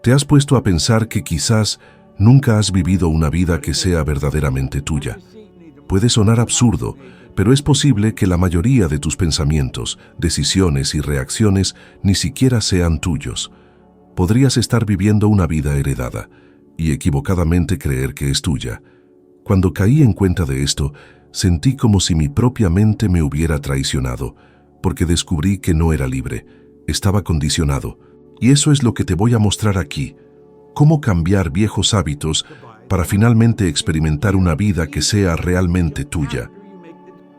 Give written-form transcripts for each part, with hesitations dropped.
¿Te has puesto a pensar que quizás nunca has vivido una vida que sea verdaderamente tuya? Puede sonar absurdo, pero es posible que la mayoría de tus pensamientos, decisiones y reacciones ni siquiera sean tuyos. Podrías estar viviendo una vida heredada y equivocadamente creer que es tuya. Cuando caí en cuenta de esto, sentí como si mi propia mente me hubiera traicionado, porque descubrí que no era libre, estaba condicionado. Y eso es lo que te voy a mostrar aquí: cómo cambiar viejos hábitos para finalmente experimentar una vida que sea realmente tuya.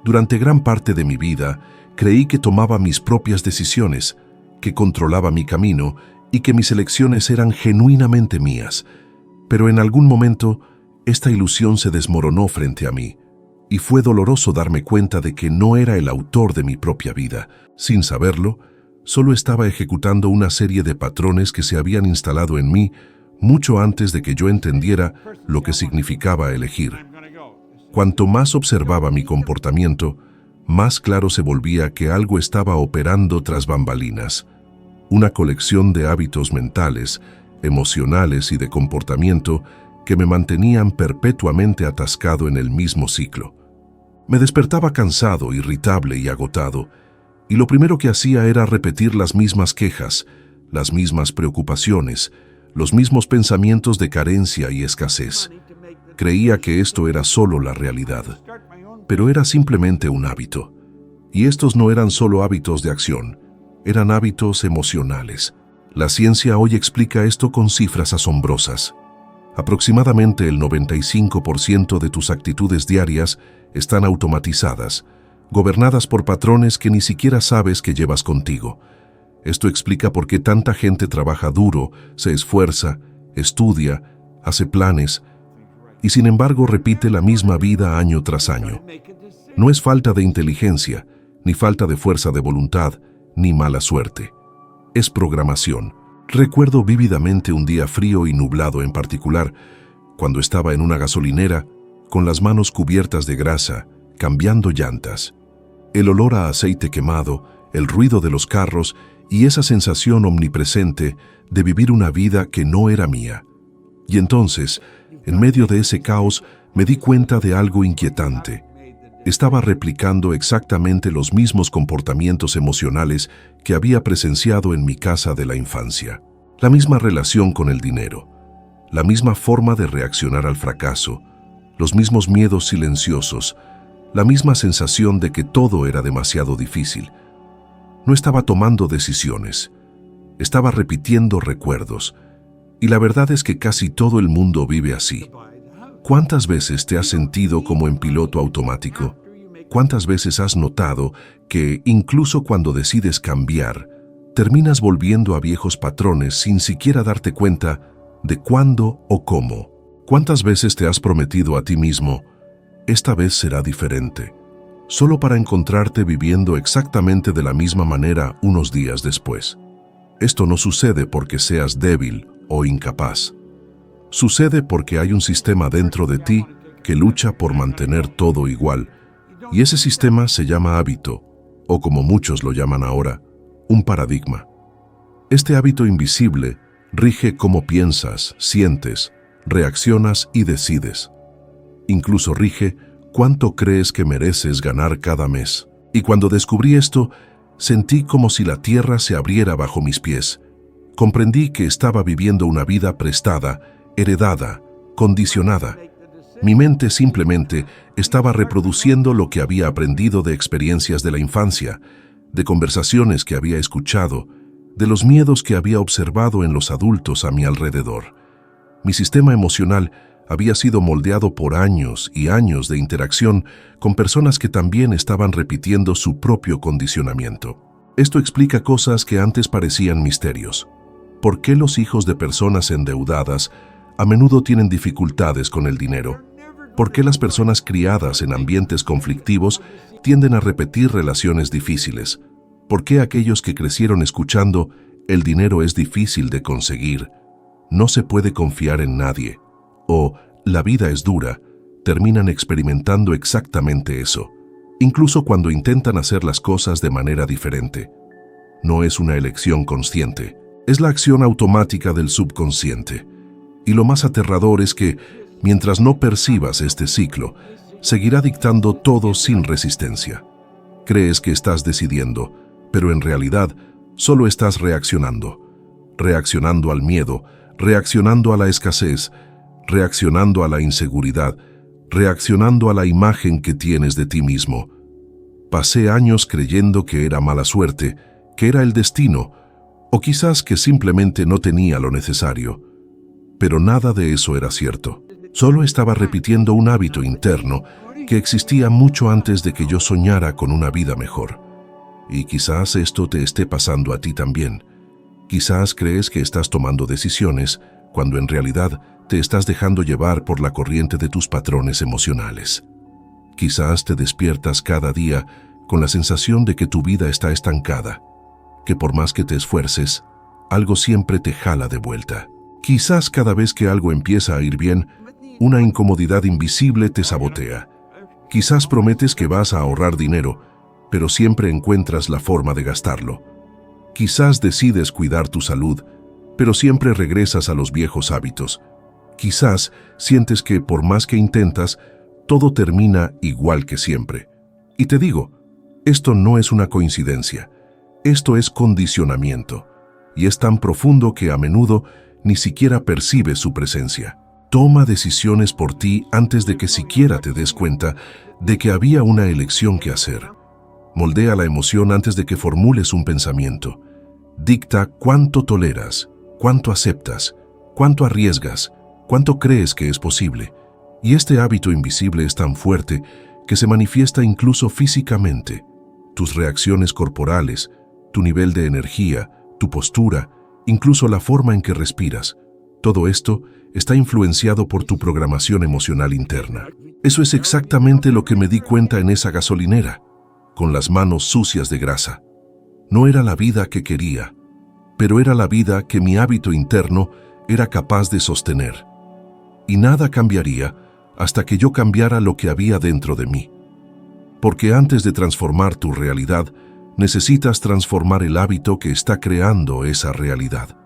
Durante gran parte de mi vida, creí que tomaba mis propias decisiones, que controlaba mi camino y que mis elecciones eran genuinamente mías. Pero en algún momento, esta ilusión se desmoronó frente a mí, y fue doloroso darme cuenta de que no era el autor de mi propia vida. Sin saberlo, solo estaba ejecutando una serie de patrones que se habían instalado en mí mucho antes de que yo entendiera lo que significaba elegir. Cuanto más observaba mi comportamiento, más claro se volvía que algo estaba operando tras bambalinas. Una colección de hábitos mentales, emocionales y de comportamiento que me mantenían perpetuamente atascado en el mismo ciclo. Me despertaba cansado, irritable y agotado, y lo primero que hacía era repetir las mismas quejas, las mismas preocupaciones, los mismos pensamientos de carencia y escasez. Creía que esto era solo la realidad, pero era simplemente un hábito. Y estos no eran solo hábitos de acción, eran hábitos emocionales. La ciencia hoy explica esto con cifras asombrosas. Aproximadamente el 95% de tus actitudes diarias están automatizadas, gobernadas por patrones que ni siquiera sabes que llevas contigo. Esto explica por qué tanta gente trabaja duro, se esfuerza, estudia, hace planes, y sin embargo repite la misma vida año tras año. No es falta de inteligencia, ni falta de fuerza de voluntad, ni mala suerte. Es programación. Recuerdo vívidamente un día frío y nublado en particular, cuando estaba en una gasolinera, con las manos cubiertas de grasa, cambiando llantas. El olor a aceite quemado, el ruido de los carros y esa sensación omnipresente de vivir una vida que no era mía. Y entonces, en medio de ese caos, me di cuenta de algo inquietante. Estaba replicando exactamente los mismos comportamientos emocionales que había presenciado en mi casa de la infancia. La misma relación con el dinero, la misma forma de reaccionar al fracaso, los mismos miedos silenciosos, la misma sensación de que todo era demasiado difícil. No estaba tomando decisiones, estaba repitiendo recuerdos, y la verdad es que casi todo el mundo vive así. ¿Cuántas veces te has sentido como en piloto automático? ¿Cuántas veces has notado que, incluso cuando decides cambiar, terminas volviendo a viejos patrones sin siquiera darte cuenta de cuándo o cómo? ¿Cuántas veces te has prometido a ti mismo, esta vez será diferente, solo para encontrarte viviendo exactamente de la misma manera unos días después? Esto no sucede porque seas débil o incapaz. Sucede porque hay un sistema dentro de ti que lucha por mantener todo igual, y ese sistema se llama hábito, o como muchos lo llaman ahora, un paradigma. Este hábito invisible rige cómo piensas, sientes, reaccionas y decides. Incluso rige cuánto crees que mereces ganar cada mes. Y cuando descubrí esto, sentí como si la tierra se abriera bajo mis pies. Comprendí que estaba viviendo una vida prestada, heredada, condicionada. Mi mente simplemente estaba reproduciendo lo que había aprendido de experiencias de la infancia, de conversaciones que había escuchado, de los miedos que había observado en los adultos a mi alrededor. Mi sistema emocional había sido moldeado por años y años de interacción con personas que también estaban repitiendo su propio condicionamiento. Esto explica cosas que antes parecían misterios. ¿Por qué los hijos de personas endeudadas a menudo tienen dificultades con el dinero? ¿Por qué las personas criadas en ambientes conflictivos tienden a repetir relaciones difíciles? ¿Por qué aquellos que crecieron escuchando "el dinero es difícil de conseguir", "no se puede confiar en nadie" o "la vida es dura", terminan experimentando exactamente eso, incluso cuando intentan hacer las cosas de manera diferente? No es una elección consciente, Es la acción automática del subconsciente. Y lo más aterrador es que, mientras no percibas este ciclo, seguirá dictando todo sin resistencia. Crees que estás decidiendo, pero en realidad solo estás reaccionando. Reaccionando al miedo, reaccionando a la escasez, reaccionando a la inseguridad, reaccionando a la imagen que tienes de ti mismo. Pasé años creyendo que era mala suerte, que era el destino, o quizás que simplemente no tenía lo necesario. Pero nada de eso era cierto. Solo estaba repitiendo un hábito interno que existía mucho antes de que yo soñara con una vida mejor. Y quizás esto te esté pasando a ti también. Quizás crees que estás tomando decisiones cuando en realidad te estás dejando llevar por la corriente de tus patrones emocionales. Quizás te despiertas cada día con la sensación de que tu vida está estancada, que por más que te esfuerces, algo siempre te jala de vuelta. Quizás cada vez que algo empieza a ir bien, una incomodidad invisible te sabotea. Quizás prometes que vas a ahorrar dinero, pero siempre encuentras la forma de gastarlo. Quizás decides cuidar tu salud, pero siempre regresas a los viejos hábitos. Quizás sientes que por más que intentas, todo termina igual que siempre. Y te digo, esto no es una coincidencia. Esto es condicionamiento. Y es tan profundo que a menudo ni siquiera percibes su presencia. Toma decisiones por ti antes de que siquiera te des cuenta de que había una elección que hacer. Moldea la emoción antes de que formules un pensamiento. Dicta cuánto toleras, cuánto aceptas, cuánto arriesgas, cuánto crees que es posible. Y este hábito invisible es tan fuerte que se manifiesta incluso físicamente. Tus reacciones corporales, tu nivel de energía, tu postura, incluso la forma en que respiras. Todo esto está influenciado por tu programación emocional interna. Eso es exactamente lo que me di cuenta en esa gasolinera, con las manos sucias de grasa. No era la vida que quería, pero era la vida que mi hábito interno era capaz de sostener. Y nada cambiaría hasta que yo cambiara lo que había dentro de mí. Porque antes de transformar tu realidad, necesitas transformar el hábito que está creando esa realidad.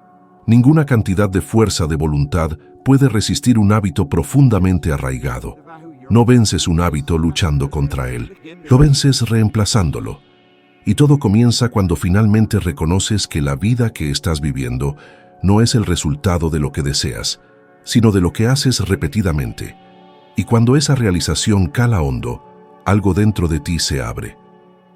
Ninguna cantidad de fuerza de voluntad puede resistir un hábito profundamente arraigado. No vences un hábito luchando contra él, lo vences reemplazándolo. Y todo comienza cuando finalmente reconoces que la vida que estás viviendo no es el resultado de lo que deseas, sino de lo que haces repetidamente. Y cuando esa realización cala hondo, algo dentro de ti se abre.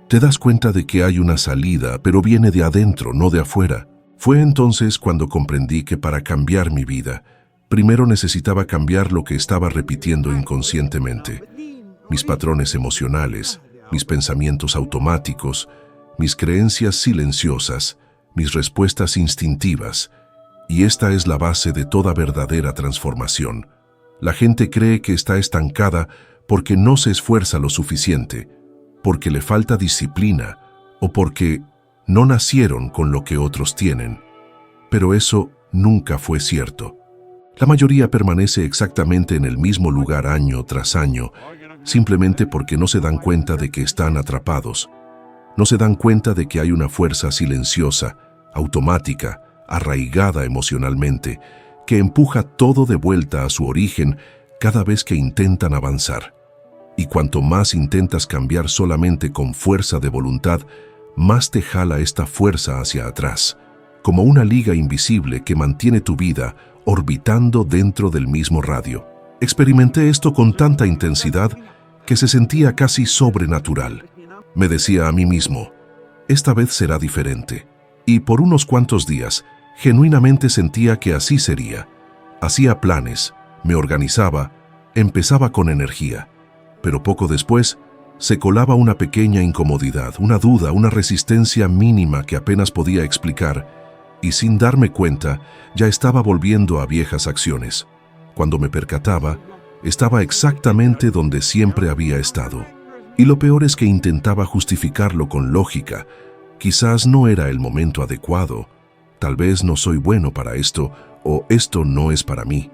Te das cuenta de que hay una salida, pero viene de adentro, no de afuera. Fue entonces cuando comprendí que para cambiar mi vida, primero necesitaba cambiar lo que estaba repitiendo inconscientemente. Mis patrones emocionales, mis pensamientos automáticos, mis creencias silenciosas, mis respuestas instintivas. Y esta es la base de toda verdadera transformación. La gente cree que está estancada porque no se esfuerza lo suficiente, porque le falta disciplina o porque no nacieron con lo que otros tienen. Pero eso nunca fue cierto. La mayoría permanece exactamente en el mismo lugar año tras año, simplemente porque no se dan cuenta de que están atrapados. No se dan cuenta de que hay una fuerza silenciosa, automática, arraigada emocionalmente, que empuja todo de vuelta a su origen cada vez que intentan avanzar. Y cuanto más intentas cambiar solamente con fuerza de voluntad, más te jala esta fuerza hacia atrás, como una liga invisible que mantiene tu vida orbitando dentro del mismo radio. Experimenté esto con tanta intensidad que se sentía casi sobrenatural. Me decía a mí mismo, esta vez será diferente. Y por unos cuantos días, genuinamente sentía que así sería. Hacía planes, me organizaba, empezaba con energía. Pero poco después, se colaba una pequeña incomodidad, una duda, una resistencia mínima que apenas podía explicar, y sin darme cuenta, ya estaba volviendo a viejas acciones. Cuando me percataba, estaba exactamente donde siempre había estado. Y lo peor es que intentaba justificarlo con lógica. Quizás no era el momento adecuado, tal vez no soy bueno para esto, o esto no es para mí.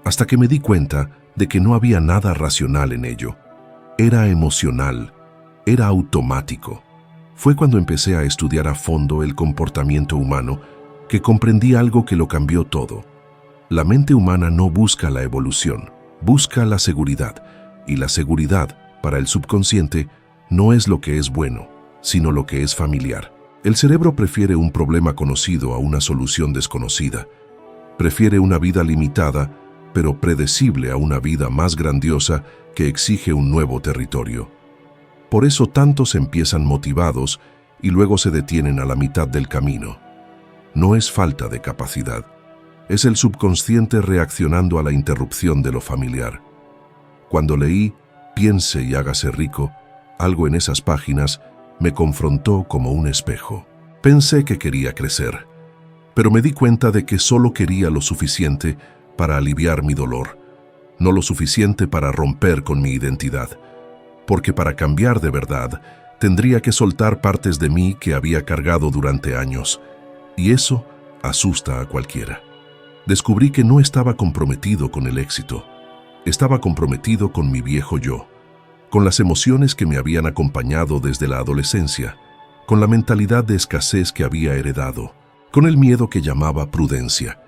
Hasta que me di cuenta de que no había nada racional en ello. Era emocional, era automático. Fue cuando empecé a estudiar a fondo el comportamiento humano que comprendí algo que lo cambió todo. La mente humana no busca la evolución, busca la seguridad, y la seguridad, para el subconsciente, no es lo que es bueno, sino lo que es familiar. El cerebro prefiere un problema conocido a una solución desconocida. Prefiere una vida limitada, pero predecible, a una vida más grandiosa que exige un nuevo territorio. Por eso tantos empiezan motivados y luego se detienen a la mitad del camino. No es falta de capacidad, es el subconsciente reaccionando a la interrupción de lo familiar. Cuando leí Piense y hágase rico, algo en esas páginas me confrontó como un espejo. Pensé que quería crecer, pero me di cuenta de que solo quería lo suficiente para aliviar mi dolor, no lo suficiente para romper con mi identidad, porque para cambiar de verdad tendría que soltar partes de mí que había cargado durante años, y eso asusta a cualquiera. Descubrí que no estaba comprometido con el éxito, estaba comprometido con mi viejo yo, con las emociones que me habían acompañado desde la adolescencia, con la mentalidad de escasez que había heredado, con el miedo que llamaba prudencia,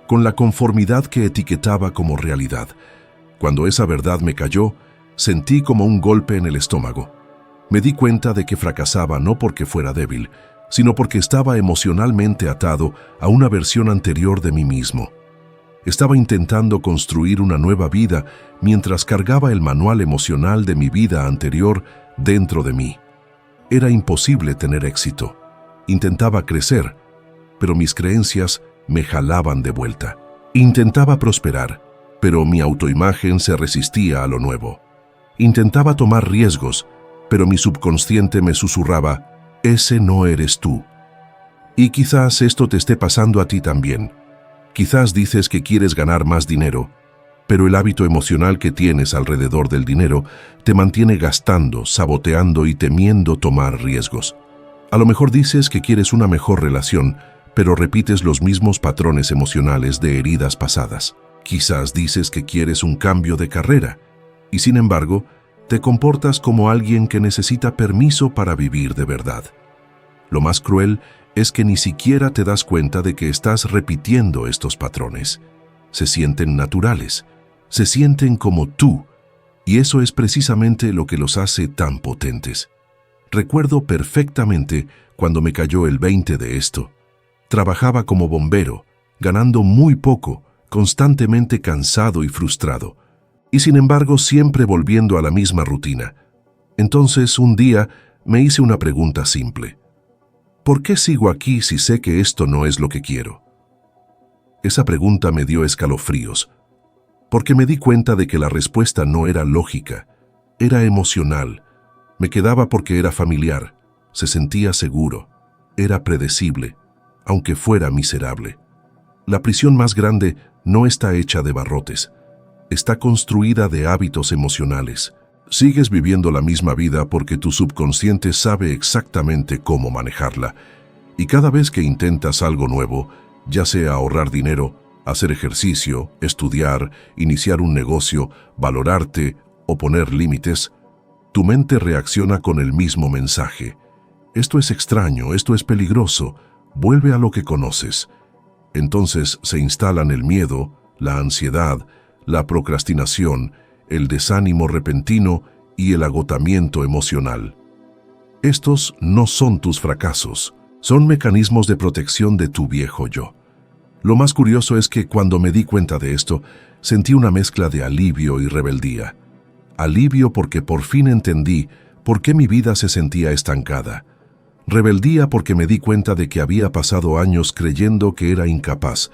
con la conformidad que etiquetaba como realidad. Cuando esa verdad me cayó, sentí como un golpe en el estómago. Me di cuenta de que fracasaba no porque fuera débil, sino porque estaba emocionalmente atado a una versión anterior de mí mismo. Estaba intentando construir una nueva vida mientras cargaba el manual emocional de mi vida anterior dentro de mí. Era imposible tener éxito. Intentaba crecer, pero mis creencias me jalaban de vuelta. Intentaba prosperar, pero mi autoimagen se resistía a lo nuevo. Intentaba tomar riesgos, pero mi subconsciente me susurraba, ese no eres tú. Y quizás esto te esté pasando a ti también. Quizás dices que quieres ganar más dinero, pero el hábito emocional que tienes alrededor del dinero te mantiene gastando, saboteando y temiendo tomar riesgos. A lo mejor dices que quieres una mejor relación, pero repites los mismos patrones emocionales de heridas pasadas. Quizás dices que quieres un cambio de carrera, y sin embargo, te comportas como alguien que necesita permiso para vivir de verdad. Lo más cruel es que ni siquiera te das cuenta de que estás repitiendo estos patrones. Se sienten naturales, se sienten como tú, y eso es precisamente lo que los hace tan potentes. Recuerdo perfectamente cuando me cayó el 20 de esto. Trabajaba como bombero, ganando muy poco, constantemente cansado y frustrado, y sin embargo siempre volviendo a la misma rutina. Entonces, un día, me hice una pregunta simple. ¿Por qué sigo aquí si sé que esto no es lo que quiero? Esa pregunta me dio escalofríos, porque me di cuenta de que la respuesta no era lógica, era emocional. Me quedaba porque era familiar, se sentía seguro, era predecible, aunque fuera miserable. La prisión más grande no está hecha de barrotes, está construida de hábitos emocionales. Sigues viviendo la misma vida porque tu subconsciente sabe exactamente cómo manejarla. Y cada vez que intentas algo nuevo, ya sea ahorrar dinero, hacer ejercicio, estudiar, iniciar un negocio, valorarte o poner límites, tu mente reacciona con el mismo mensaje. Esto es extraño, esto es peligroso, vuelve a lo que conoces. Entonces se instalan el miedo, la ansiedad, la procrastinación, el desánimo repentino y el agotamiento emocional. Estos no son tus fracasos, son mecanismos de protección de tu viejo yo. Lo más curioso es que cuando me di cuenta de esto, sentí una mezcla de alivio y rebeldía. Alivio porque por fin entendí por qué mi vida se sentía estancada. Rebeldía porque me di cuenta de que había pasado años creyendo que era incapaz,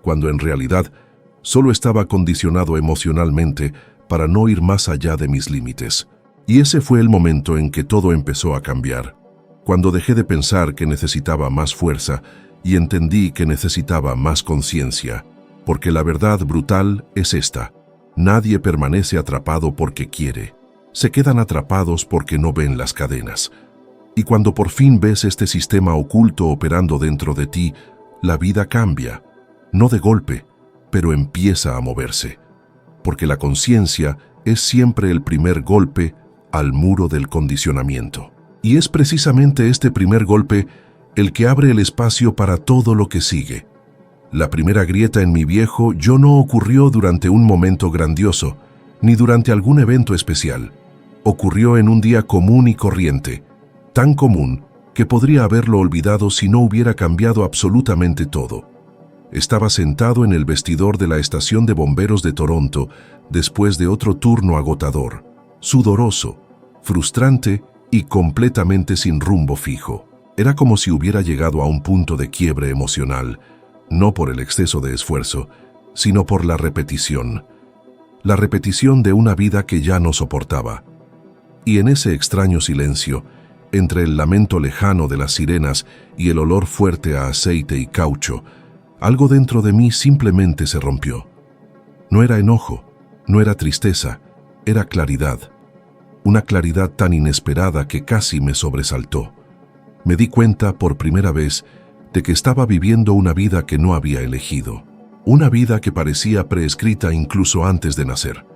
cuando en realidad solo estaba condicionado emocionalmente para no ir más allá de mis límites. Y ese fue el momento en que todo empezó a cambiar, cuando dejé de pensar que necesitaba más fuerza y entendí que necesitaba más conciencia, porque la verdad brutal es esta: nadie permanece atrapado porque quiere, se quedan atrapados porque no ven las cadenas. Y cuando por fin ves este sistema oculto operando dentro de ti, la vida cambia, no de golpe, pero empieza a moverse. Porque la conciencia es siempre el primer golpe al muro del condicionamiento. Y es precisamente este primer golpe el que abre el espacio para todo lo que sigue. La primera grieta en mi viejo yo no ocurrió durante un momento grandioso, ni durante algún evento especial. Ocurrió en un día común y corriente, tan común que podría haberlo olvidado si no hubiera cambiado absolutamente todo. Estaba sentado en el vestidor de la estación de bomberos de Toronto después de otro turno agotador, sudoroso, frustrante y completamente sin rumbo fijo. Era como si hubiera llegado a un punto de quiebre emocional, no por el exceso de esfuerzo, sino por la repetición de una vida que ya no soportaba. Y en ese extraño silencio, entre el lamento lejano de las sirenas y el olor fuerte a aceite y caucho, algo dentro de mí simplemente se rompió. No era enojo, no era tristeza, era claridad. Una claridad tan inesperada que casi me sobresaltó. Me di cuenta por primera vez de que estaba viviendo una vida que no había elegido. Una vida que parecía preescrita incluso antes de nacer.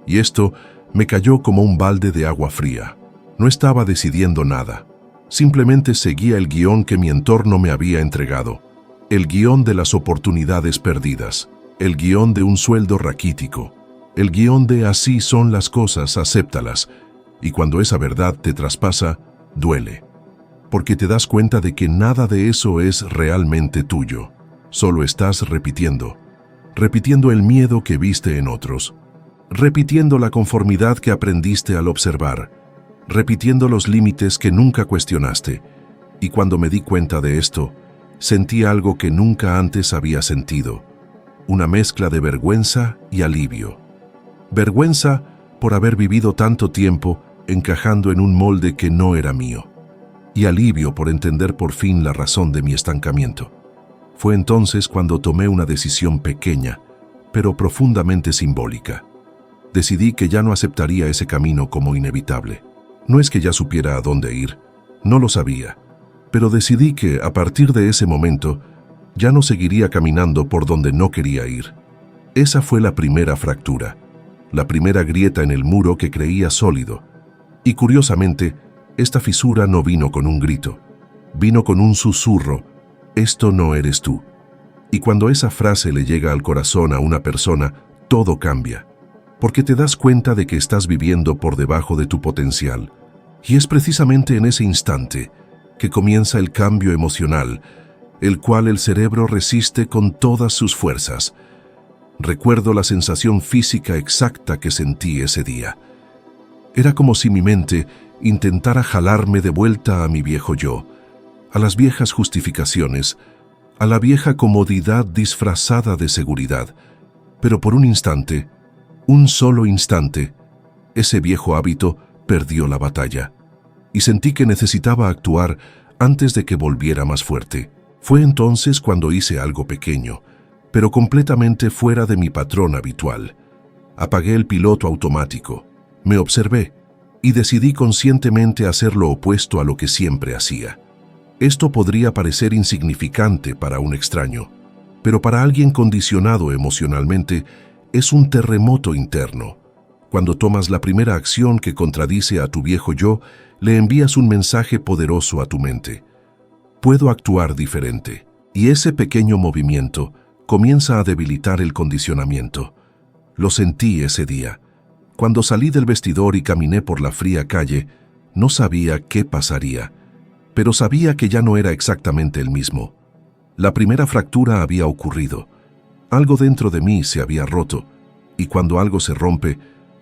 Y esto me cayó como un balde de agua fría. No estaba decidiendo nada. Simplemente seguía el guión que mi entorno me había entregado. El guión de las oportunidades perdidas. El guión de un sueldo raquítico. El guión de así son las cosas, acéptalas. Y cuando esa verdad te traspasa, duele. Porque te das cuenta de que nada de eso es realmente tuyo. Solo estás repitiendo el miedo que viste en otros, repitiendo la conformidad que aprendiste al observar, repitiendo los límites que nunca cuestionaste. Y cuando me di cuenta de esto, sentí algo que nunca antes había sentido, una mezcla de vergüenza y alivio. Vergüenza por haber vivido tanto tiempo encajando en un molde que no era mío, y alivio por entender por fin la razón de mi estancamiento. Fue entonces cuando tomé una decisión pequeña, pero profundamente simbólica. Decidí que ya no aceptaría ese camino como inevitable. No es que ya supiera a dónde ir, no lo sabía, pero decidí que, a partir de ese momento, ya no seguiría caminando por donde no quería ir. Esa fue la primera fractura, la primera grieta en el muro que creía sólido. Y curiosamente, esta fisura no vino con un grito, vino con un susurro: esto no eres tú. Y cuando esa frase le llega al corazón a una persona, todo cambia, porque te das cuenta de que estás viviendo por debajo de tu potencial. Y es precisamente en ese instante que comienza el cambio emocional, el cual el cerebro resiste con todas sus fuerzas. Recuerdo la sensación física exacta que sentí ese día. Era como si mi mente intentara jalarme de vuelta a mi viejo yo, a las viejas justificaciones, a la vieja comodidad disfrazada de seguridad. Pero por un instante, un solo instante, ese viejo hábito perdió la batalla, y sentí que necesitaba actuar antes de que volviera más fuerte. Fue entonces cuando hice algo pequeño, pero completamente fuera de mi patrón habitual. Apagué el piloto automático, me observé, y decidí conscientemente hacer lo opuesto a lo que siempre hacía. Esto podría parecer insignificante para un extraño, pero para alguien condicionado emocionalmente es un terremoto interno. Cuando tomas la primera acción que contradice a tu viejo yo, le envías un mensaje poderoso a tu mente. Puedo actuar diferente. Y ese pequeño movimiento comienza a debilitar el condicionamiento. Lo sentí ese día. Cuando salí del vestidor y caminé por la fría calle, no sabía qué pasaría, pero sabía que ya no era exactamente el mismo. La primera fractura había ocurrido. Algo dentro de mí se había roto, y cuando algo se rompe,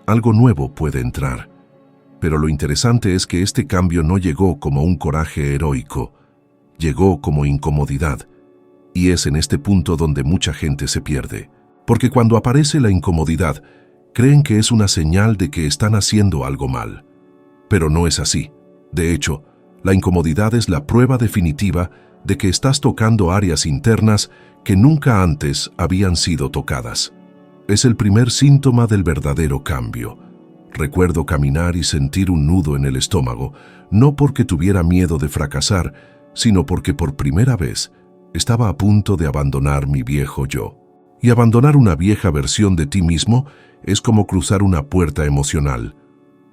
algo nuevo puede entrar. Pero lo interesante es que este cambio no llegó como un coraje heroico, llegó como incomodidad. Y es en este punto donde mucha gente se pierde. Porque cuando aparece la incomodidad, creen que es una señal de que están haciendo algo mal. Pero no es así. De hecho, la incomodidad es la prueba definitiva de que estás tocando áreas internas que nunca antes habían sido tocadas. Es el primer síntoma del verdadero cambio. Recuerdo caminar y sentir un nudo en el estómago, no porque tuviera miedo de fracasar, sino porque por primera vez estaba a punto de abandonar mi viejo yo. Y abandonar una vieja versión de ti mismo es como cruzar una puerta emocional.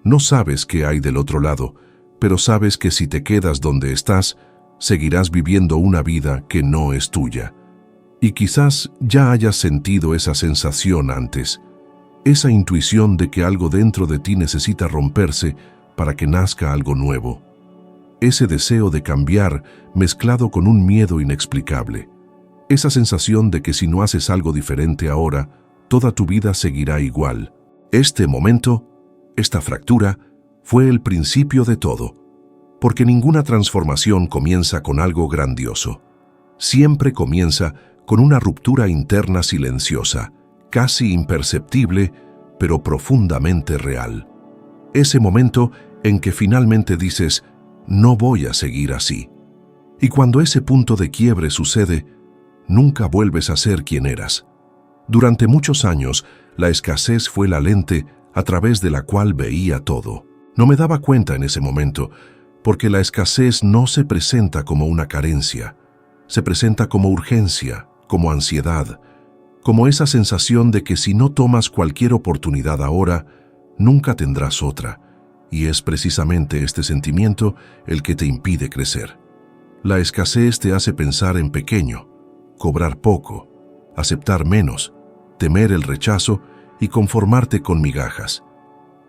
No sabes qué hay del otro lado, pero sabes que si te quedas donde estás, seguirás viviendo una vida que no es tuya. Y quizás ya hayas sentido esa sensación antes, esa intuición de que algo dentro de ti necesita romperse para que nazca algo nuevo. Ese deseo de cambiar mezclado con un miedo inexplicable. Esa sensación de que si no haces algo diferente ahora, toda tu vida seguirá igual. Este momento, esta fractura, fue el principio de todo. Porque ninguna transformación comienza con algo grandioso. Siempre comienza con una ruptura interna silenciosa, casi imperceptible, pero profundamente real. Ese momento en que finalmente dices, no voy a seguir así. Y cuando ese punto de quiebre sucede, nunca vuelves a ser quien eras. Durante muchos años, la escasez fue la lente a través de la cual veía todo. No me daba cuenta en ese momento, porque la escasez no se presenta como una carencia, se presenta como urgencia, como ansiedad, como esa sensación de que si no tomas cualquier oportunidad ahora, nunca tendrás otra, y es precisamente este sentimiento el que te impide crecer. La escasez te hace pensar en pequeño, cobrar poco, aceptar menos, temer el rechazo y conformarte con migajas.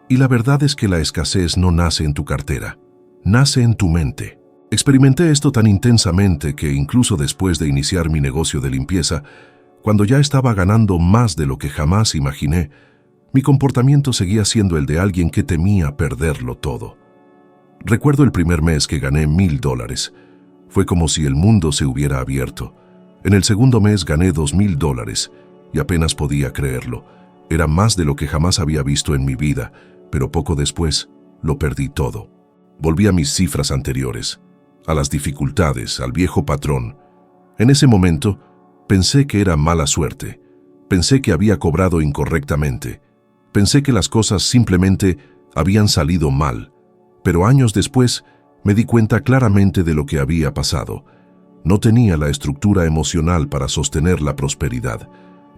Y la verdad es que la escasez no nace en tu cartera, nace en tu mente. Experimenté esto tan intensamente que incluso después de iniciar mi negocio de limpieza, cuando ya estaba ganando más de lo que jamás imaginé, mi comportamiento seguía siendo el de alguien que temía perderlo todo. Recuerdo el primer mes que gané $1,000. Fue como si el mundo se hubiera abierto. En el segundo mes gané $2,000 y apenas podía creerlo. Era más de lo que jamás había visto en mi vida, pero poco después lo perdí todo. Volví a mis cifras anteriores, a las dificultades, al viejo patrón. En ese momento pensé que era mala suerte. Pensé que había cobrado incorrectamente. Pensé que las cosas simplemente habían salido mal. Pero años después me di cuenta claramente de lo que había pasado. No tenía la estructura emocional para sostener la prosperidad,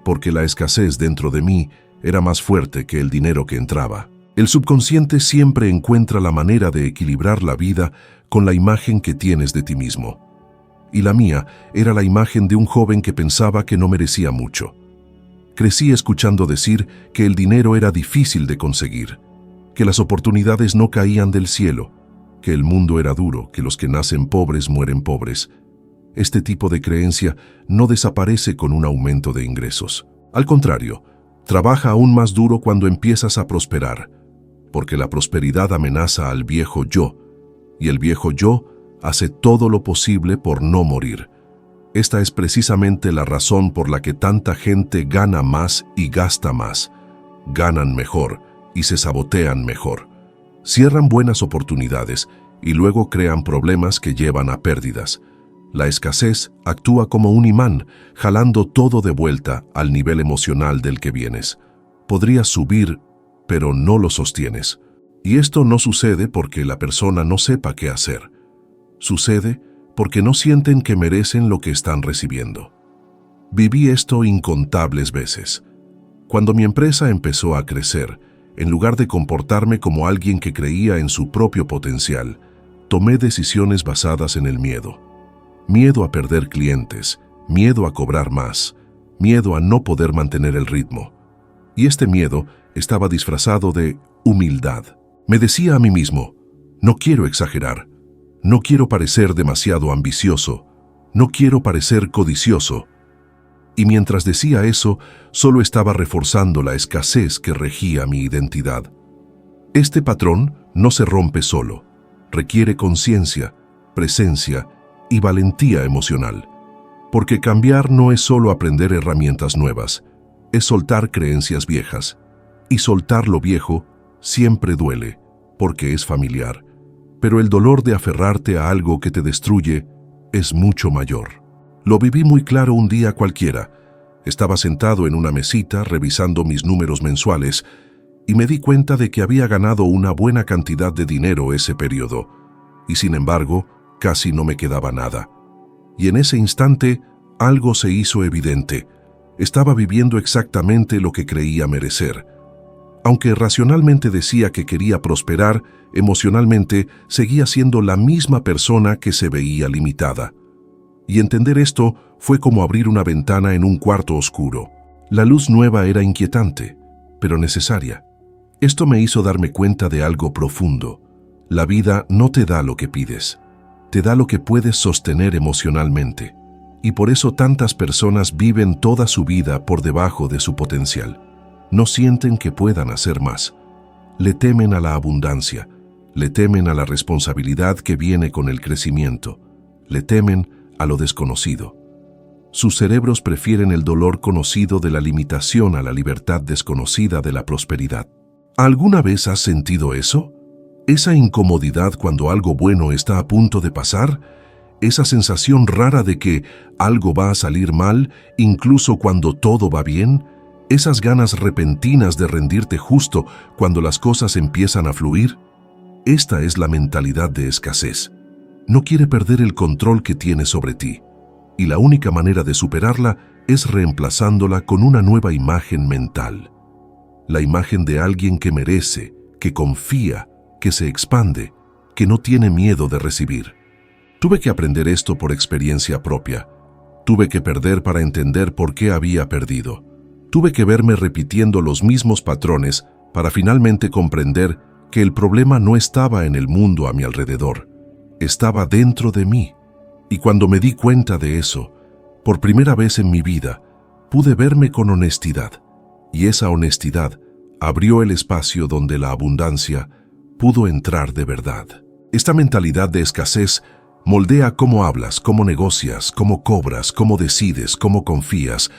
porque la escasez dentro de mí era más fuerte que el dinero que entraba. El subconsciente siempre encuentra la manera de equilibrar la vida con la imagen que tienes de ti mismo. Y la mía era la imagen de un joven que pensaba que no merecía mucho. Crecí escuchando decir que el dinero era difícil de conseguir, que las oportunidades no caían del cielo, que el mundo era duro, que los que nacen pobres mueren pobres. Este tipo de creencia no desaparece con un aumento de ingresos. Al contrario, trabaja aún más duro cuando empiezas a prosperar, porque la prosperidad amenaza al viejo yo, y el viejo yo hace todo lo posible por no morir. Esta es precisamente la razón por la que tanta gente gana más y gasta más. Ganan mejor y se sabotean mejor. Cierran buenas oportunidades y luego crean problemas que llevan a pérdidas. La escasez actúa como un imán, jalando todo de vuelta al nivel emocional del que vienes. Podrías subir, pero no lo sostienes. Y esto no sucede porque la persona no sepa qué hacer. Sucede porque no sienten que merecen lo que están recibiendo. Viví esto incontables veces. Cuando mi empresa empezó a crecer, en lugar de comportarme como alguien que creía en su propio potencial, tomé decisiones basadas en el miedo. Miedo a perder clientes, miedo a cobrar más, miedo a no poder mantener el ritmo. Y este miedo estaba disfrazado de humildad. Me decía a mí mismo, no quiero exagerar, no quiero parecer demasiado ambicioso, no quiero parecer codicioso. Y mientras decía eso, solo estaba reforzando la escasez que regía mi identidad. Este patrón no se rompe solo, requiere conciencia, presencia y valentía emocional. Porque cambiar no es solo aprender herramientas nuevas, es soltar creencias viejas. Y soltar lo viejo siempre duele, porque es familiar. Pero el dolor de aferrarte a algo que te destruye es mucho mayor. Lo viví muy claro un día cualquiera. Estaba sentado en una mesita revisando mis números mensuales y me di cuenta de que había ganado una buena cantidad de dinero ese periodo. Y sin embargo, casi no me quedaba nada. Y en ese instante, algo se hizo evidente. Estaba viviendo exactamente lo que creía merecer. Aunque racionalmente decía que quería prosperar, emocionalmente seguía siendo la misma persona que se veía limitada. Y entender esto fue como abrir una ventana en un cuarto oscuro. La luz nueva era inquietante, pero necesaria. Esto me hizo darme cuenta de algo profundo. La vida no te da lo que pides, te da lo que puedes sostener emocionalmente. Y por eso tantas personas viven toda su vida por debajo de su potencial. No sienten que puedan hacer más. Le temen a la abundancia, le temen a la responsabilidad que viene con el crecimiento, le temen a lo desconocido. Sus cerebros prefieren el dolor conocido de la limitación a la libertad desconocida de la prosperidad. ¿Alguna vez has sentido eso? Esa incomodidad cuando algo bueno está a punto de pasar, esa sensación rara de que algo va a salir mal, incluso cuando todo va bien, esas ganas repentinas de rendirte justo cuando las cosas empiezan a fluir. Esta es la mentalidad de escasez. No quiere perder el control que tiene sobre ti, y la única manera de superarla es reemplazándola con una nueva imagen mental. La imagen de alguien que merece, que confía, que se expande, que no tiene miedo de recibir. Tuve que aprender esto por experiencia propia. Tuve que perder para entender por qué había perdido. Tuve que verme repitiendo los mismos patrones para finalmente comprender que el problema no estaba en el mundo a mi alrededor, estaba dentro de mí. Y cuando me di cuenta de eso, por primera vez en mi vida, pude verme con honestidad. Y esa honestidad abrió el espacio donde la abundancia pudo entrar de verdad. Esta mentalidad de escasez moldea cómo hablas, cómo negocias, cómo cobras, cómo decides, cómo confías,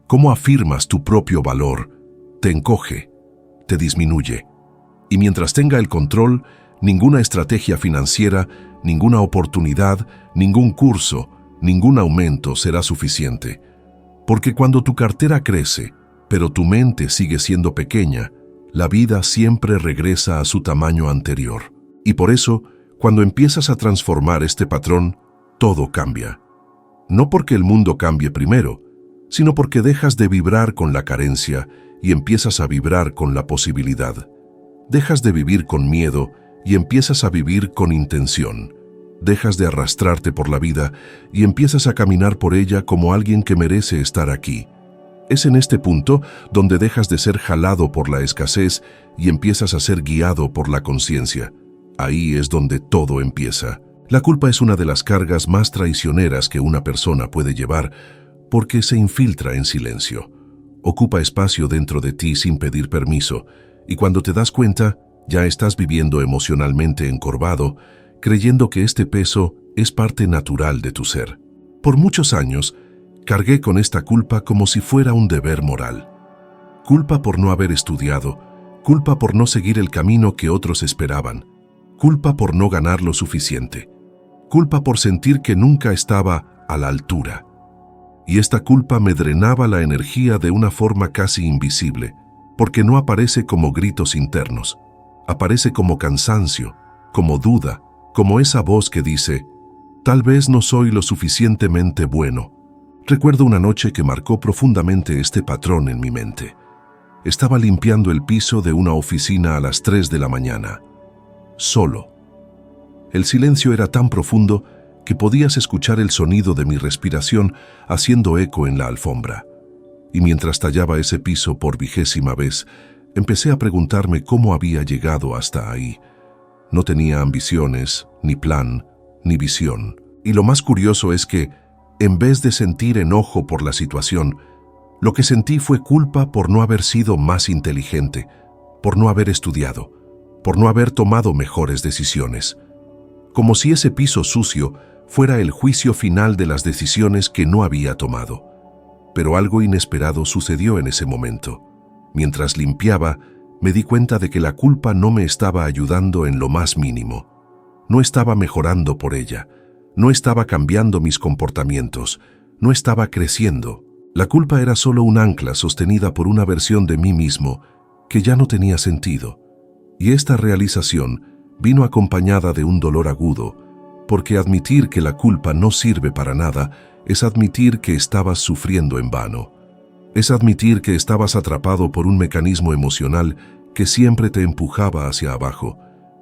cómo afirmas tu propio valor. Te encoge, te disminuye. Y mientras tenga el control, ninguna estrategia financiera, ninguna oportunidad, ningún curso, ningún aumento será suficiente. Porque cuando tu cartera crece, pero tu mente sigue siendo pequeña, la vida siempre regresa a su tamaño anterior. Y por eso, cuando empiezas a transformar este patrón, todo cambia. No porque el mundo cambie primero, sino porque dejas de vibrar con la carencia y empiezas a vibrar con la posibilidad. Dejas de vivir con miedo y empiezas a vivir con intención. Dejas de arrastrarte por la vida y empiezas a caminar por ella como alguien que merece estar aquí. Es en este punto donde dejas de ser jalado por la escasez y empiezas a ser guiado por la conciencia. Ahí es donde todo empieza. La culpa es una de las cargas más traicioneras que una persona puede llevar porque se infiltra en silencio. Ocupa espacio dentro de ti sin pedir permiso y cuando te das cuenta, ya estás viviendo emocionalmente encorvado, creyendo que este peso es parte natural de tu ser. Por muchos años, cargué con esta culpa como si fuera un deber moral. Culpa por no haber estudiado, culpa por no seguir el camino que otros esperaban, culpa por no ganar lo suficiente, culpa por sentir que nunca estaba a la altura. Y esta culpa me drenaba la energía de una forma casi invisible, porque no aparece como gritos internos, aparece como cansancio, como duda, como esa voz que dice, tal vez no soy lo suficientemente bueno. Recuerdo una noche que marcó profundamente este patrón en mi mente. Estaba limpiando el piso de una oficina a las 3 de la mañana. Solo. El silencio era tan profundo que podías escuchar el sonido de mi respiración haciendo eco en la alfombra. Y mientras tallaba ese piso por 20ª vez, empecé a preguntarme cómo había llegado hasta ahí. No tenía ambiciones, ni plan, ni visión. Y lo más curioso es que, en vez de sentir enojo por la situación, lo que sentí fue culpa por no haber sido más inteligente, por no haber estudiado, por no haber tomado mejores decisiones. Como si ese piso sucio fuera el juicio final de las decisiones que no había tomado. Pero algo inesperado sucedió en ese momento. Mientras limpiaba, me di cuenta de que la culpa no me estaba ayudando en lo más mínimo. No estaba mejorando por ella. No estaba cambiando mis comportamientos, no estaba creciendo. La culpa era solo un ancla sostenida por una versión de mí mismo que ya no tenía sentido. Y esta realización vino acompañada de un dolor agudo, porque admitir que la culpa no sirve para nada es admitir que estabas sufriendo en vano. Es admitir que estabas atrapado por un mecanismo emocional que siempre te empujaba hacia abajo.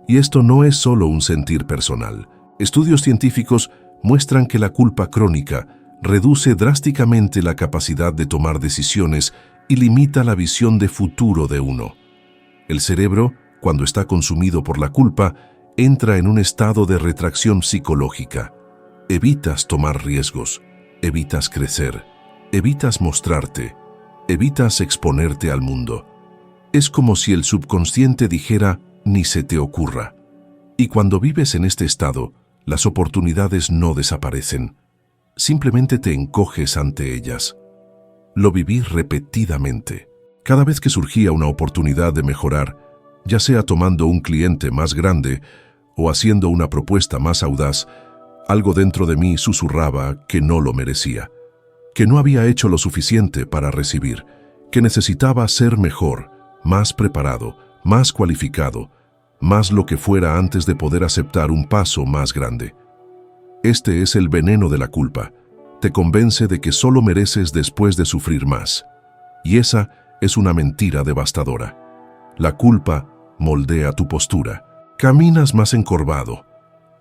Y esto no es solo un sentir personal. Estudios científicos muestran que la culpa crónica reduce drásticamente la capacidad de tomar decisiones y limita la visión de futuro de uno. El cerebro, cuando está consumido por la culpa, entra en un estado de retracción psicológica. Evitas tomar riesgos, evitas crecer, evitas mostrarte, evitas exponerte al mundo. Es como si el subconsciente dijera, ni se te ocurra. Y cuando vives en este estado, las oportunidades no desaparecen. Simplemente te encoges ante ellas. Lo viví repetidamente. Cada vez que surgía una oportunidad de mejorar, ya sea tomando un cliente más grande o haciendo una propuesta más audaz, algo dentro de mí susurraba que no lo merecía, que no había hecho lo suficiente para recibir, que necesitaba ser mejor, más preparado, más cualificado, más lo que fuera antes de poder aceptar un paso más grande. Este es el veneno de la culpa. Te convence de que solo mereces después de sufrir más. Y esa es una mentira devastadora. La culpa moldea tu postura. Caminas más encorvado.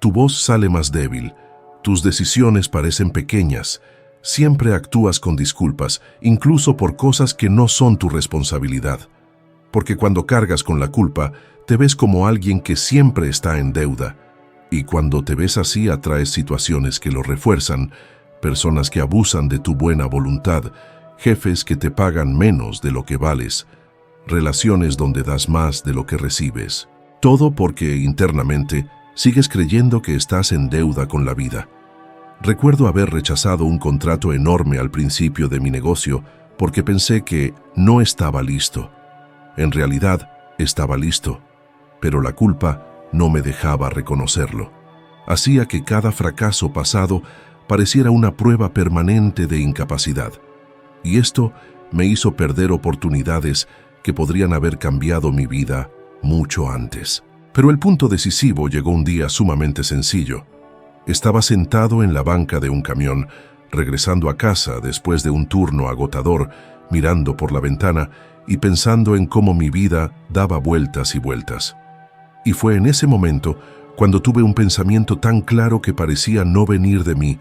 Tu voz sale más débil. Tus decisiones parecen pequeñas. Siempre actúas con disculpas, incluso por cosas que no son tu responsabilidad. Porque cuando cargas con la culpa, te ves como alguien que siempre está en deuda. Y cuando te ves así, atraes situaciones que lo refuerzan, personas que abusan de tu buena voluntad, jefes que te pagan menos de lo que vales, relaciones donde das más de lo que recibes. Todo porque internamente sigues creyendo que estás en deuda con la vida. Recuerdo haber rechazado un contrato enorme al principio de mi negocio porque pensé que no estaba listo. En realidad, estaba listo, pero la culpa no me dejaba reconocerlo. Hacía que cada fracaso pasado pareciera una prueba permanente de incapacidad. Y esto me hizo perder oportunidades que podrían haber cambiado mi vida mucho antes. Pero el punto decisivo llegó un día sumamente sencillo. Estaba sentado en la banca de un camión, regresando a casa después de un turno agotador, mirando por la ventana y pensando en cómo mi vida daba vueltas y vueltas. Y fue en ese momento cuando tuve un pensamiento tan claro que parecía no venir de mí.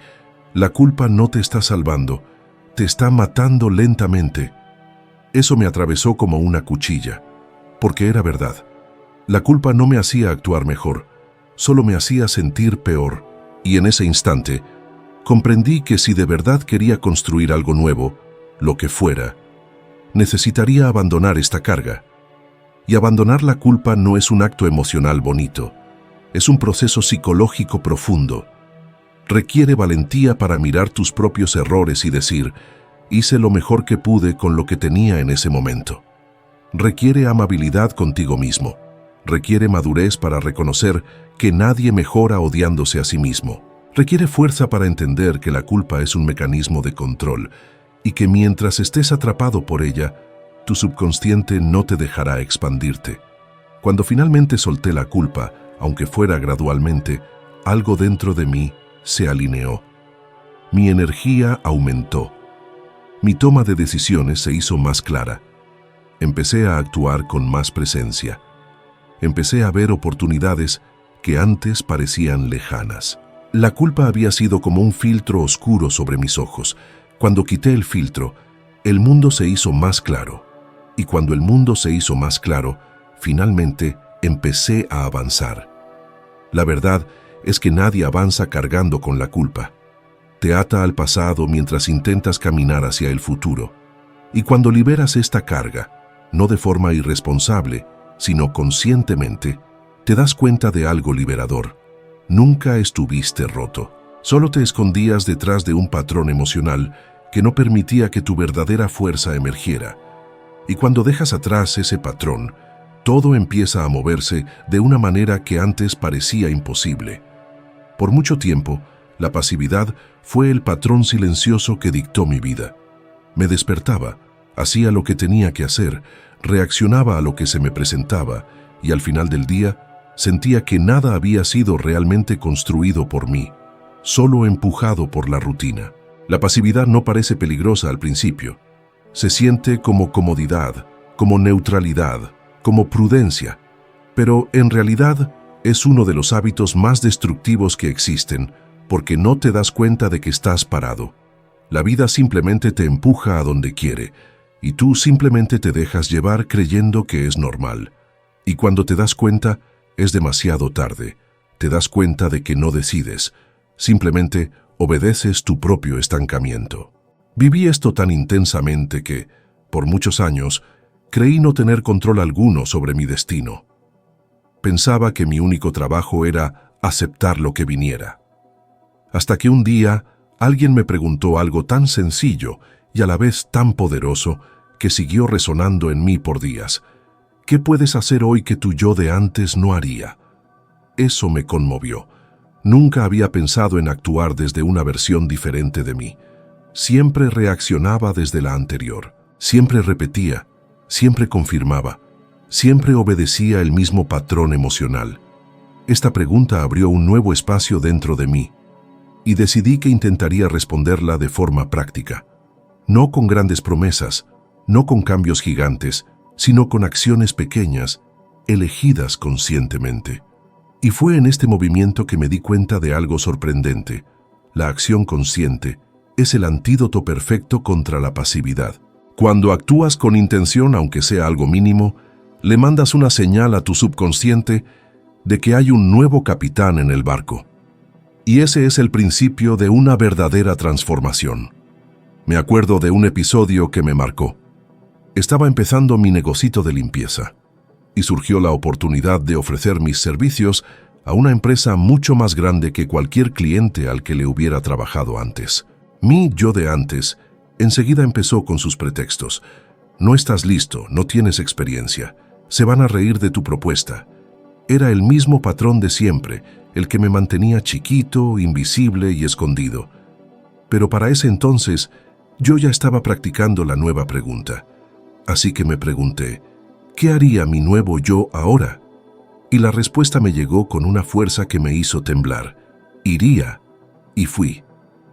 La culpa no te está salvando, te está matando lentamente. Eso me atravesó como una cuchilla, porque era verdad. La culpa no me hacía actuar mejor, solo me hacía sentir peor. Y en ese instante, comprendí que si de verdad quería construir algo nuevo, lo que fuera, necesitaría abandonar esta carga. Y abandonar la culpa no es un acto emocional bonito, es un proceso psicológico profundo. Requiere valentía para mirar tus propios errores y decir, hice lo mejor que pude con lo que tenía en ese momento. Requiere amabilidad contigo mismo. Requiere madurez para reconocer que nadie mejora odiándose a sí mismo. Requiere fuerza para entender que la culpa es un mecanismo de control y que mientras estés atrapado por ella, tu subconsciente no te dejará expandirte. Cuando finalmente solté la culpa, aunque fuera gradualmente, algo dentro de mí se alineó. Mi energía aumentó. Mi toma de decisiones se hizo más clara. Empecé a actuar con más presencia. Empecé a ver oportunidades que antes parecían lejanas. La culpa había sido como un filtro oscuro sobre mis ojos. Cuando quité el filtro, el mundo se hizo más claro. Y cuando el mundo se hizo más claro, finalmente empecé a avanzar. La verdad es que nadie avanza cargando con la culpa. Te ata al pasado mientras intentas caminar hacia el futuro. Y cuando liberas esta carga, no de forma irresponsable, sino conscientemente, te das cuenta de algo liberador. Nunca estuviste roto. Solo te escondías detrás de un patrón emocional que no permitía que tu verdadera fuerza emergiera. Y cuando dejas atrás ese patrón, todo empieza a moverse de una manera que antes parecía imposible. Por mucho tiempo, la pasividad fue el patrón silencioso que dictó mi vida. Me despertaba, hacía lo que tenía que hacer, reaccionaba a lo que se me presentaba y al final del día sentía que nada había sido realmente construido por mí, solo empujado por la rutina. La pasividad no parece peligrosa al principio. Se siente como comodidad, como neutralidad, como prudencia, pero en realidad es uno de los hábitos más destructivos que existen, porque no te das cuenta de que estás parado. La vida simplemente te empuja a donde quiere, y tú simplemente te dejas llevar creyendo que es normal. Y cuando te das cuenta, es demasiado tarde. Te das cuenta de que no decides, simplemente obedeces tu propio estancamiento. Viví esto tan intensamente que, por muchos años, creí no tener control alguno sobre mi destino. Pensaba que mi único trabajo era aceptar lo que viniera. Hasta que un día alguien me preguntó algo tan sencillo y a la vez tan poderoso que siguió resonando en mí por días. ¿Qué puedes hacer hoy que tu yo de antes no haría? Eso me conmovió. Nunca había pensado en actuar desde una versión diferente de mí. Siempre reaccionaba desde la anterior. Siempre repetía, siempre confirmaba, siempre obedecía el mismo patrón emocional. Esta pregunta abrió un nuevo espacio dentro de mí y decidí que intentaría responderla de forma práctica. No con grandes promesas, no con cambios gigantes, sino con acciones pequeñas, elegidas conscientemente. Y fue en este movimiento que me di cuenta de algo sorprendente. La acción consciente es el antídoto perfecto contra la pasividad. Cuando actúas con intención, aunque sea algo mínimo, le mandas una señal a tu subconsciente de que hay un nuevo capitán en el barco. Y ese es el principio de una verdadera transformación. Me acuerdo de un episodio que me marcó. Estaba empezando mi negocito de limpieza y surgió la oportunidad de ofrecer mis servicios a una empresa mucho más grande que cualquier cliente al que le hubiera trabajado antes. Mi yo de antes enseguida empezó con sus pretextos. No estás listo, no tienes experiencia, se van a reír de tu propuesta. Era el mismo patrón de siempre, el que me mantenía chiquito, invisible y escondido. Pero para ese entonces, yo ya estaba practicando la nueva pregunta. Así que me pregunté, ¿qué haría mi nuevo yo ahora? Y la respuesta me llegó con una fuerza que me hizo temblar. Iría. Y fui.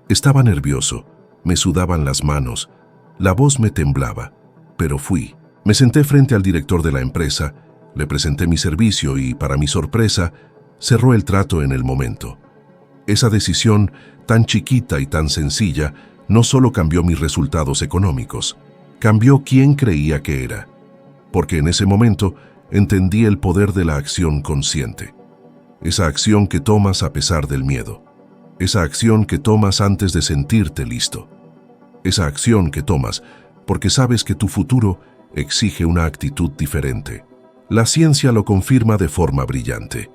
Estaba nervioso, me sudaban las manos, la voz me temblaba, pero fui. Me senté frente al director de la empresa, le presenté mi servicio y, para mi sorpresa, cerró el trato en el momento. Esa decisión, tan chiquita y tan sencilla, no solo cambió mis resultados económicos, cambió quién creía que era. Porque en ese momento entendí el poder de la acción consciente. Esa acción que tomas a pesar del miedo. Esa acción que tomas antes de sentirte listo. Esa acción que tomas porque sabes que tu futuro exige una actitud diferente. La ciencia lo confirma de forma brillante.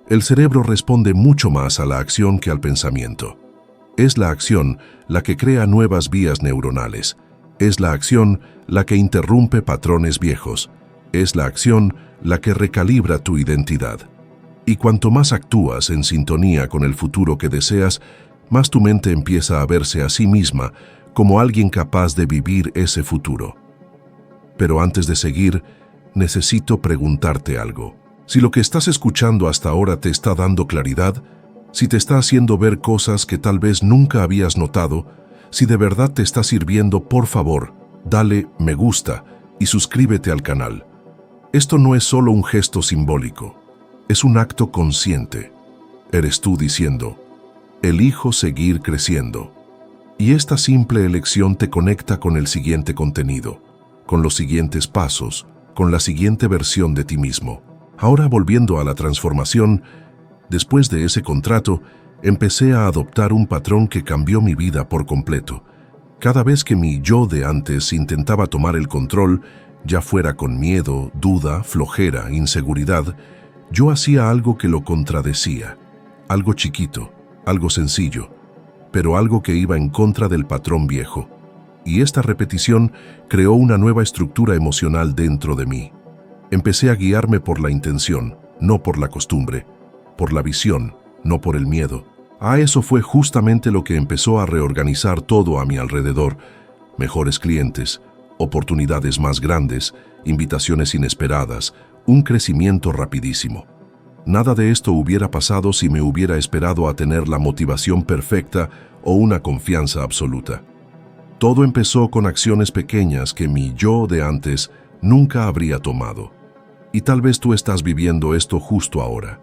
El cerebro responde mucho más a la acción que al pensamiento. Es la acción la que crea nuevas vías neuronales. Es la acción la que interrumpe patrones viejos. Es la acción la que recalibra tu identidad. Y cuanto más actúas en sintonía con el futuro que deseas, más tu mente empieza a verse a sí misma como alguien capaz de vivir ese futuro. Pero antes de seguir, necesito preguntarte algo. Si lo que estás escuchando hasta ahora te está dando claridad, si te está haciendo ver cosas que tal vez nunca habías notado, si de verdad te está sirviendo, por favor, dale me gusta y suscríbete al canal. Esto no es solo un gesto simbólico, es un acto consciente. Eres tú diciendo, elijo seguir creciendo. Y esta simple elección te conecta con el siguiente contenido, con los siguientes pasos, con la siguiente versión de ti mismo. Ahora, volviendo a la transformación, después de ese contrato, empecé a adoptar un patrón que cambió mi vida por completo. Cada vez que mi yo de antes intentaba tomar el control, ya fuera con miedo, duda, flojera, inseguridad, yo hacía algo que lo contradecía. Algo chiquito, algo sencillo, pero algo que iba en contra del patrón viejo. Y esta repetición creó una nueva estructura emocional dentro de mí. Empecé a guiarme por la intención, no por la costumbre, por la visión, no por el miedo. Eso fue justamente lo que empezó a reorganizar todo a mi alrededor. Mejores clientes, oportunidades más grandes, invitaciones inesperadas, un crecimiento rapidísimo. Nada de esto hubiera pasado si me hubiera esperado a tener la motivación perfecta o una confianza absoluta. Todo empezó con acciones pequeñas que mi yo de antes nunca habría tomado. Y tal vez tú estás viviendo esto justo ahora.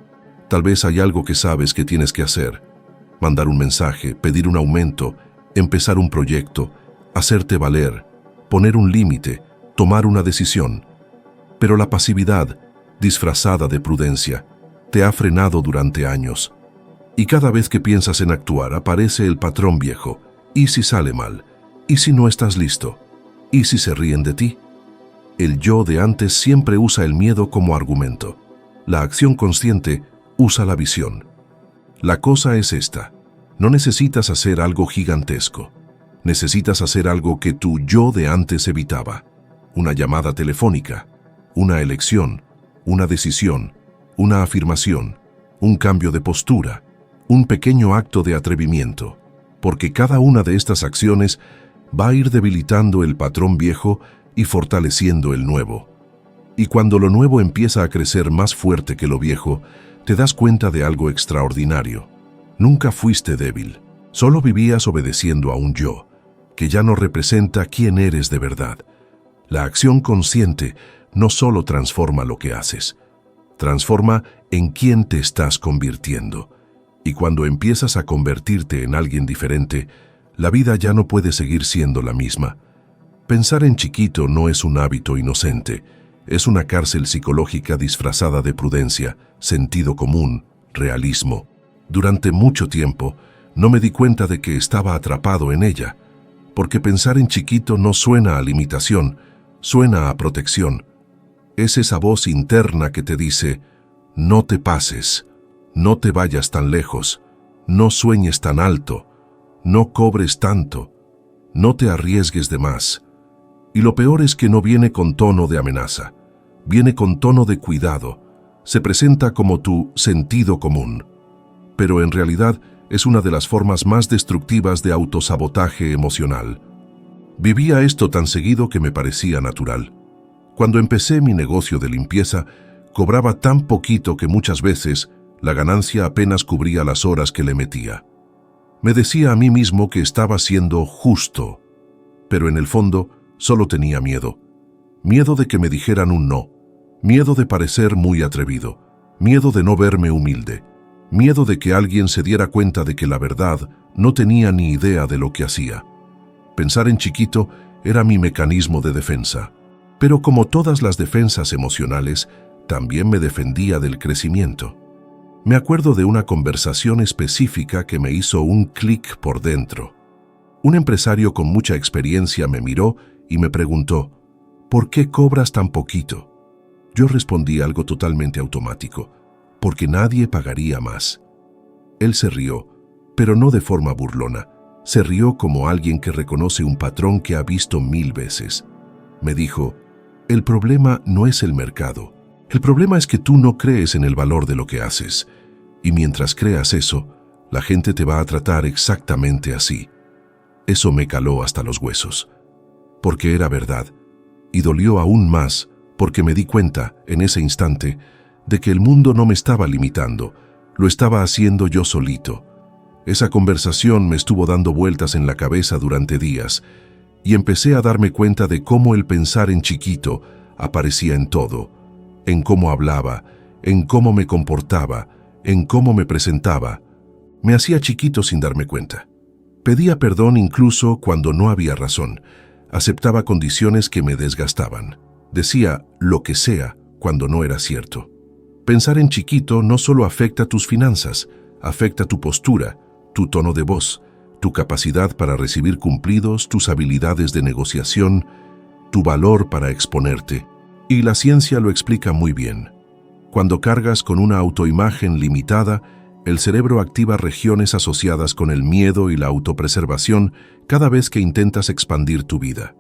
Tal vez hay algo que sabes que tienes que hacer. Mandar un mensaje, pedir un aumento, empezar un proyecto, hacerte valer, poner un límite, tomar una decisión. Pero la pasividad, disfrazada de prudencia, te ha frenado durante años. Y cada vez que piensas en actuar aparece el patrón viejo. ¿Y si sale mal? ¿Y si no estás listo? ¿Y si se ríen de ti? El yo de antes siempre usa el miedo como argumento. La acción consciente usa la visión. La cosa es esta. No necesitas hacer algo gigantesco. Necesitas hacer algo que tu yo de antes evitaba. Una llamada telefónica, una elección, una decisión, una afirmación, un cambio de postura, un pequeño acto de atrevimiento. Porque cada una de estas acciones va a ir debilitando el patrón viejo y fortaleciendo el nuevo. Y cuando lo nuevo empieza a crecer más fuerte que lo viejo, te das cuenta de algo extraordinario. Nunca fuiste débil, solo vivías obedeciendo a un yo, que ya no representa quién eres de verdad. La acción consciente no solo transforma lo que haces, transforma en quién te estás convirtiendo. Y cuando empiezas a convertirte en alguien diferente, la vida ya no puede seguir siendo la misma. Pensar en chiquito no es un hábito inocente, es una cárcel psicológica disfrazada de prudencia, sentido común, realismo. Durante mucho tiempo, no me di cuenta de que estaba atrapado en ella, porque pensar en chiquito no suena a limitación, suena a protección. Es esa voz interna que te dice, no te pases, no te vayas tan lejos, no sueñes tan alto, no cobres tanto, no te arriesgues de más. Y lo peor es que no viene con tono de amenaza, viene con tono de cuidado, se presenta como tu sentido común. Pero en realidad es una de las formas más destructivas de autosabotaje emocional. Vivía esto tan seguido que me parecía natural. Cuando empecé mi negocio de limpieza, cobraba tan poquito que muchas veces la ganancia apenas cubría las horas que le metía. Me decía a mí mismo que estaba siendo justo, pero en el fondo solo tenía miedo. Miedo de que me dijeran un no, miedo de parecer muy atrevido, miedo de no verme humilde, miedo de que alguien se diera cuenta de que la verdad no tenía ni idea de lo que hacía. Pensar en chiquito era mi mecanismo de defensa, pero como todas las defensas emocionales, también me defendía del crecimiento. Me acuerdo de una conversación específica que me hizo un clic por dentro. Un empresario con mucha experiencia me miró y me preguntó, ¿por qué cobras tan poquito? Yo respondí algo totalmente automático, porque nadie pagaría más. Él se rió, pero no de forma burlona. Se rió como alguien que reconoce un patrón que ha visto 1000 veces. Me dijo, el problema no es el mercado. El problema es que tú no crees en el valor de lo que haces. Y mientras creas eso, la gente te va a tratar exactamente así. Eso me caló hasta los huesos. Porque era verdad. Y dolió aún más porque me di cuenta, en ese instante, de que el mundo no me estaba limitando, lo estaba haciendo yo solito. Esa conversación me estuvo dando vueltas en la cabeza durante días, y empecé a darme cuenta de cómo el pensar en chiquito aparecía en todo, en cómo hablaba, en cómo me comportaba, en cómo me presentaba. Me hacía chiquito sin darme cuenta. Pedía perdón incluso cuando no había razón. Aceptaba condiciones que me desgastaban. Decía lo que sea cuando no era cierto. Pensar en chiquito no solo afecta tus finanzas, afecta tu postura, tu tono de voz, tu capacidad para recibir cumplidos, tus habilidades de negociación, tu valor para exponerte. Y la ciencia lo explica muy bien. Cuando cargas con una autoimagen limitada, el cerebro activa regiones asociadas con el miedo y la autopreservación cada vez que intentas expandir tu vida.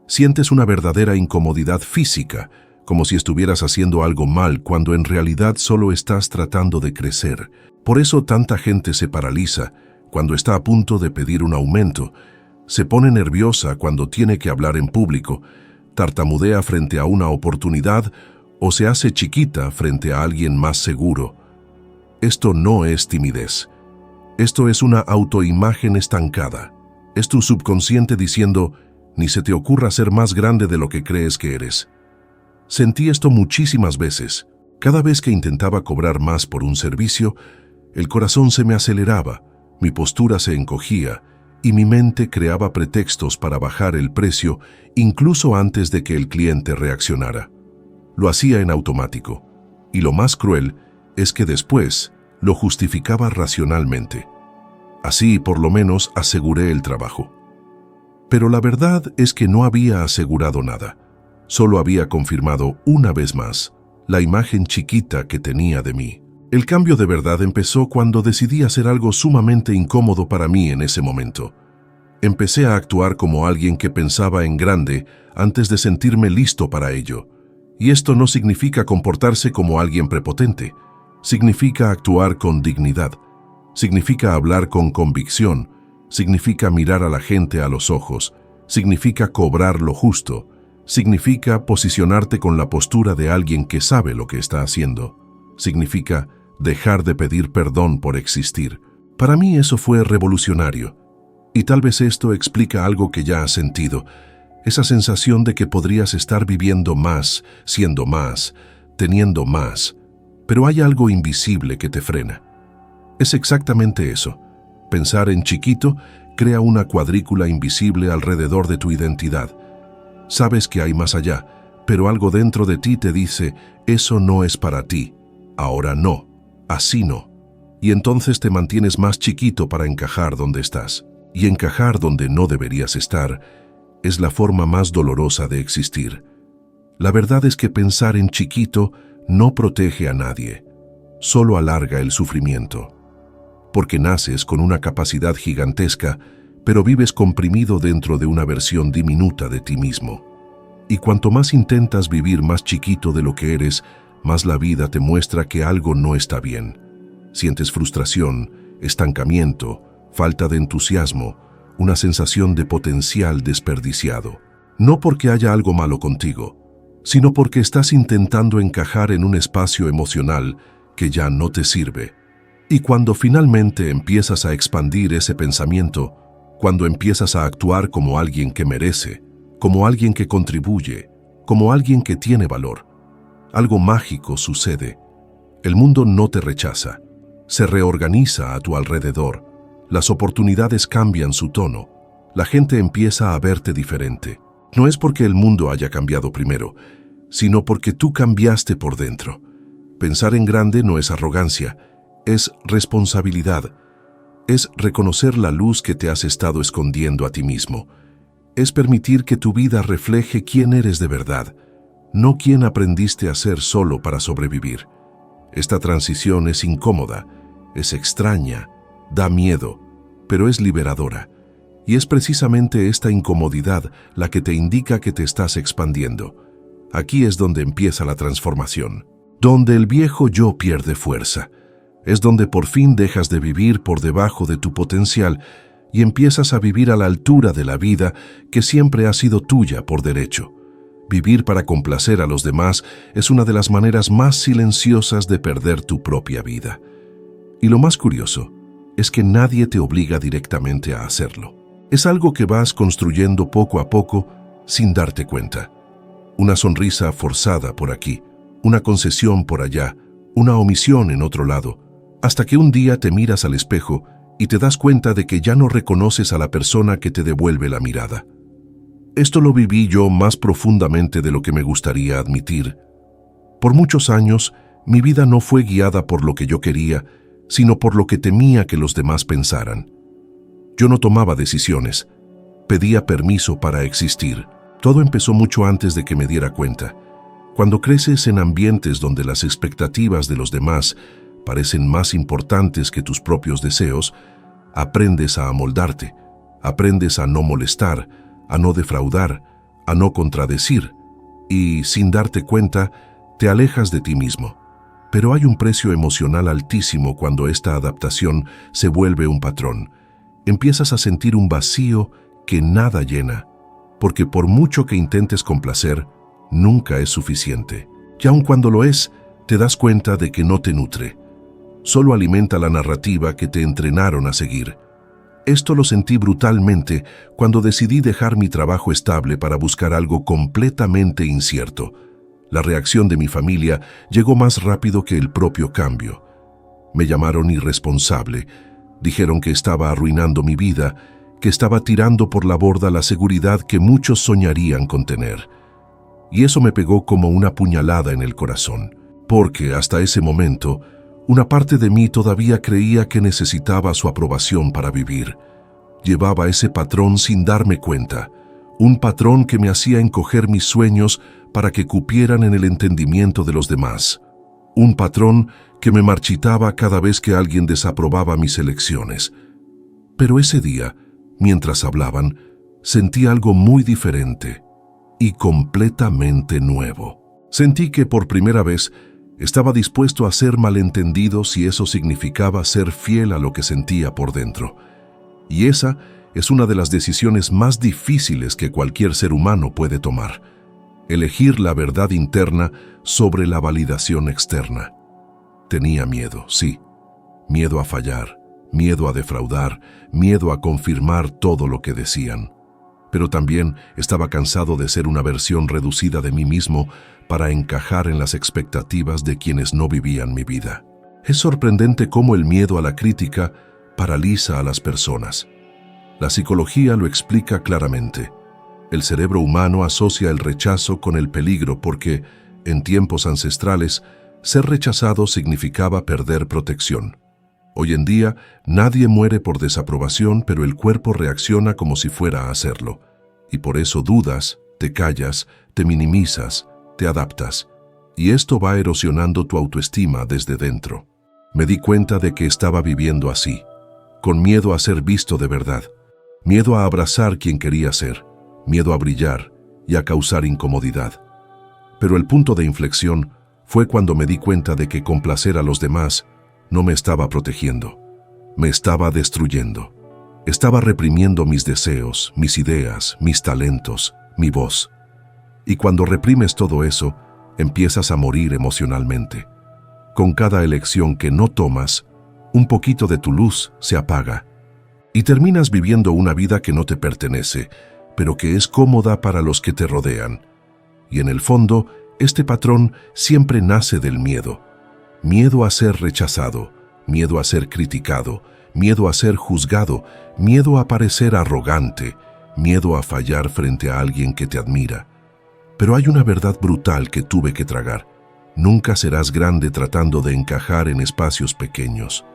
Sientes una verdadera incomodidad física, como si estuvieras haciendo algo mal cuando en realidad solo estás tratando de crecer. Por eso tanta gente se paraliza cuando está a punto de pedir un aumento, se pone nerviosa cuando tiene que hablar en público, tartamudea frente a una oportunidad o se hace chiquita frente a alguien más seguro. Esto no es timidez. Esto es una autoimagen estancada. Es tu subconsciente diciendo, ni se te ocurra ser más grande de lo que crees que eres. Sentí esto muchísimas veces. Cada vez que intentaba cobrar más por un servicio, el corazón se me aceleraba, mi postura se encogía y mi mente creaba pretextos para bajar el precio incluso antes de que el cliente reaccionara. Lo hacía en automático, y lo más cruel es que después lo justificaba racionalmente. Así, por lo menos, aseguré el trabajo. Pero la verdad es que no había asegurado nada. Solo había confirmado una vez más la imagen chiquita que tenía de mí. El cambio de verdad empezó cuando decidí hacer algo sumamente incómodo para mí en ese momento. Empecé a actuar como alguien que pensaba en grande antes de sentirme listo para ello. Y esto no significa comportarse como alguien prepotente. Significa actuar con dignidad. Significa hablar con convicción. Significa mirar a la gente a los ojos. Significa cobrar lo justo. Significa posicionarte con la postura de alguien que sabe lo que está haciendo. Significa dejar de pedir perdón por existir. Para mí eso fue revolucionario. Y tal vez esto explica algo que ya has sentido. Esa sensación de que podrías estar viviendo más, siendo más, teniendo más. Pero hay algo invisible que te frena. Es exactamente eso. Pensar en chiquito crea una cuadrícula invisible alrededor de tu identidad. Sabes que hay más allá, pero algo dentro de ti te dice, eso no es para ti. Ahora no, así no. Y entonces te mantienes más chiquito para encajar donde estás. Y encajar donde no deberías estar es la forma más dolorosa de existir. La verdad es que pensar en chiquito no protege a nadie, solo alarga el sufrimiento. Porque naces con una capacidad gigantesca, pero vives comprimido dentro de una versión diminuta de ti mismo. Y cuanto más intentas vivir más chiquito de lo que eres, más la vida te muestra que algo no está bien. Sientes frustración, estancamiento, falta de entusiasmo, una sensación de potencial desperdiciado. No porque haya algo malo contigo, sino porque estás intentando encajar en un espacio emocional que ya no te sirve. Y cuando finalmente empiezas a expandir ese pensamiento, cuando empiezas a actuar como alguien que merece, como alguien que contribuye, como alguien que tiene valor, algo mágico sucede. El mundo no te rechaza, se reorganiza a tu alrededor, las oportunidades cambian su tono, la gente empieza a verte diferente. No es porque el mundo haya cambiado primero, sino porque tú cambiaste por dentro. Pensar en grande no es arrogancia, es responsabilidad. Es reconocer la luz que te has estado escondiendo a ti mismo. Es permitir que tu vida refleje quién eres de verdad, no quién aprendiste a ser solo para sobrevivir. Esta transición es incómoda, es extraña, da miedo, pero es liberadora. Y es precisamente esta incomodidad la que te indica que te estás expandiendo. Aquí es donde empieza la transformación, donde el viejo yo pierde fuerza. Es donde por fin dejas de vivir por debajo de tu potencial y empiezas a vivir a la altura de la vida que siempre ha sido tuya por derecho. Vivir para complacer a los demás es una de las maneras más silenciosas de perder tu propia vida. Y lo más curioso es que nadie te obliga directamente a hacerlo. Es algo que vas construyendo poco a poco sin darte cuenta. Una sonrisa forzada por aquí, una concesión por allá, una omisión en otro lado, hasta que un día te miras al espejo y te das cuenta de que ya no reconoces a la persona que te devuelve la mirada. Esto lo viví yo más profundamente de lo que me gustaría admitir. Por muchos años, mi vida no fue guiada por lo que yo quería, sino por lo que temía que los demás pensaran. Yo no tomaba decisiones, pedía permiso para existir. Todo empezó mucho antes de que me diera cuenta. Cuando creces en ambientes donde las expectativas de los demás parecen más importantes que tus propios deseos, aprendes a amoldarte, aprendes a no molestar, a no defraudar, a no contradecir, y, sin darte cuenta, te alejas de ti mismo. Pero hay un precio emocional altísimo cuando esta adaptación se vuelve un patrón. Empiezas a sentir un vacío que nada llena, porque por mucho que intentes complacer, nunca es suficiente. Y aun cuando lo es, te das cuenta de que no te nutre. Solo alimenta la narrativa que te entrenaron a seguir. Esto lo sentí brutalmente cuando decidí dejar mi trabajo estable para buscar algo completamente incierto. La reacción de mi familia llegó más rápido que el propio cambio. Me llamaron irresponsable, dijeron que estaba arruinando mi vida, que estaba tirando por la borda la seguridad que muchos soñarían con tener. Y eso me pegó como una puñalada en el corazón, porque hasta ese momento, una parte de mí todavía creía que necesitaba su aprobación para vivir. Llevaba ese patrón sin darme cuenta, un patrón que me hacía encoger mis sueños para que cupieran en el entendimiento de los demás. Un patrón que me marchitaba cada vez que alguien desaprobaba mis elecciones. Pero ese día, mientras hablaban, sentí algo muy diferente y completamente nuevo. Sentí que por primera vez estaba dispuesto a ser malentendido si eso significaba ser fiel a lo que sentía por dentro. Y esa es una de las decisiones más difíciles que cualquier ser humano puede tomar. Elegir la verdad interna sobre la validación externa. Tenía miedo, sí. Miedo a fallar, miedo a defraudar, miedo a confirmar todo lo que decían. Pero también estaba cansado de ser una versión reducida de mí mismo para encajar en las expectativas de quienes no vivían mi vida. Es sorprendente cómo el miedo a la crítica paraliza a las personas. La psicología lo explica claramente. El cerebro humano asocia el rechazo con el peligro porque, en tiempos ancestrales, ser rechazado significaba perder protección. Hoy en día, nadie muere por desaprobación, pero el cuerpo reacciona como si fuera a hacerlo. Y por eso dudas, te callas, te minimizas, te adaptas. Y esto va erosionando tu autoestima desde dentro. Me di cuenta de que estaba viviendo así, con miedo a ser visto de verdad, miedo a abrazar quien quería ser, miedo a brillar y a causar incomodidad. Pero el punto de inflexión fue cuando me di cuenta de que complacer a los demás no me estaba protegiendo, me estaba destruyendo. Estaba reprimiendo mis deseos, mis ideas, mis talentos, mi voz. Y cuando reprimes todo eso, empiezas a morir emocionalmente. Con cada elección que no tomas, un poquito de tu luz se apaga. Y terminas viviendo una vida que no te pertenece, pero que es cómoda para los que te rodean. Y en el fondo, este patrón siempre nace del miedo. Miedo a ser rechazado, miedo a ser criticado, miedo a ser juzgado, miedo a parecer arrogante, miedo a fallar frente a alguien que te admira. Pero hay una verdad brutal que tuve que tragar. Nunca serás grande tratando de encajar en espacios pequeños.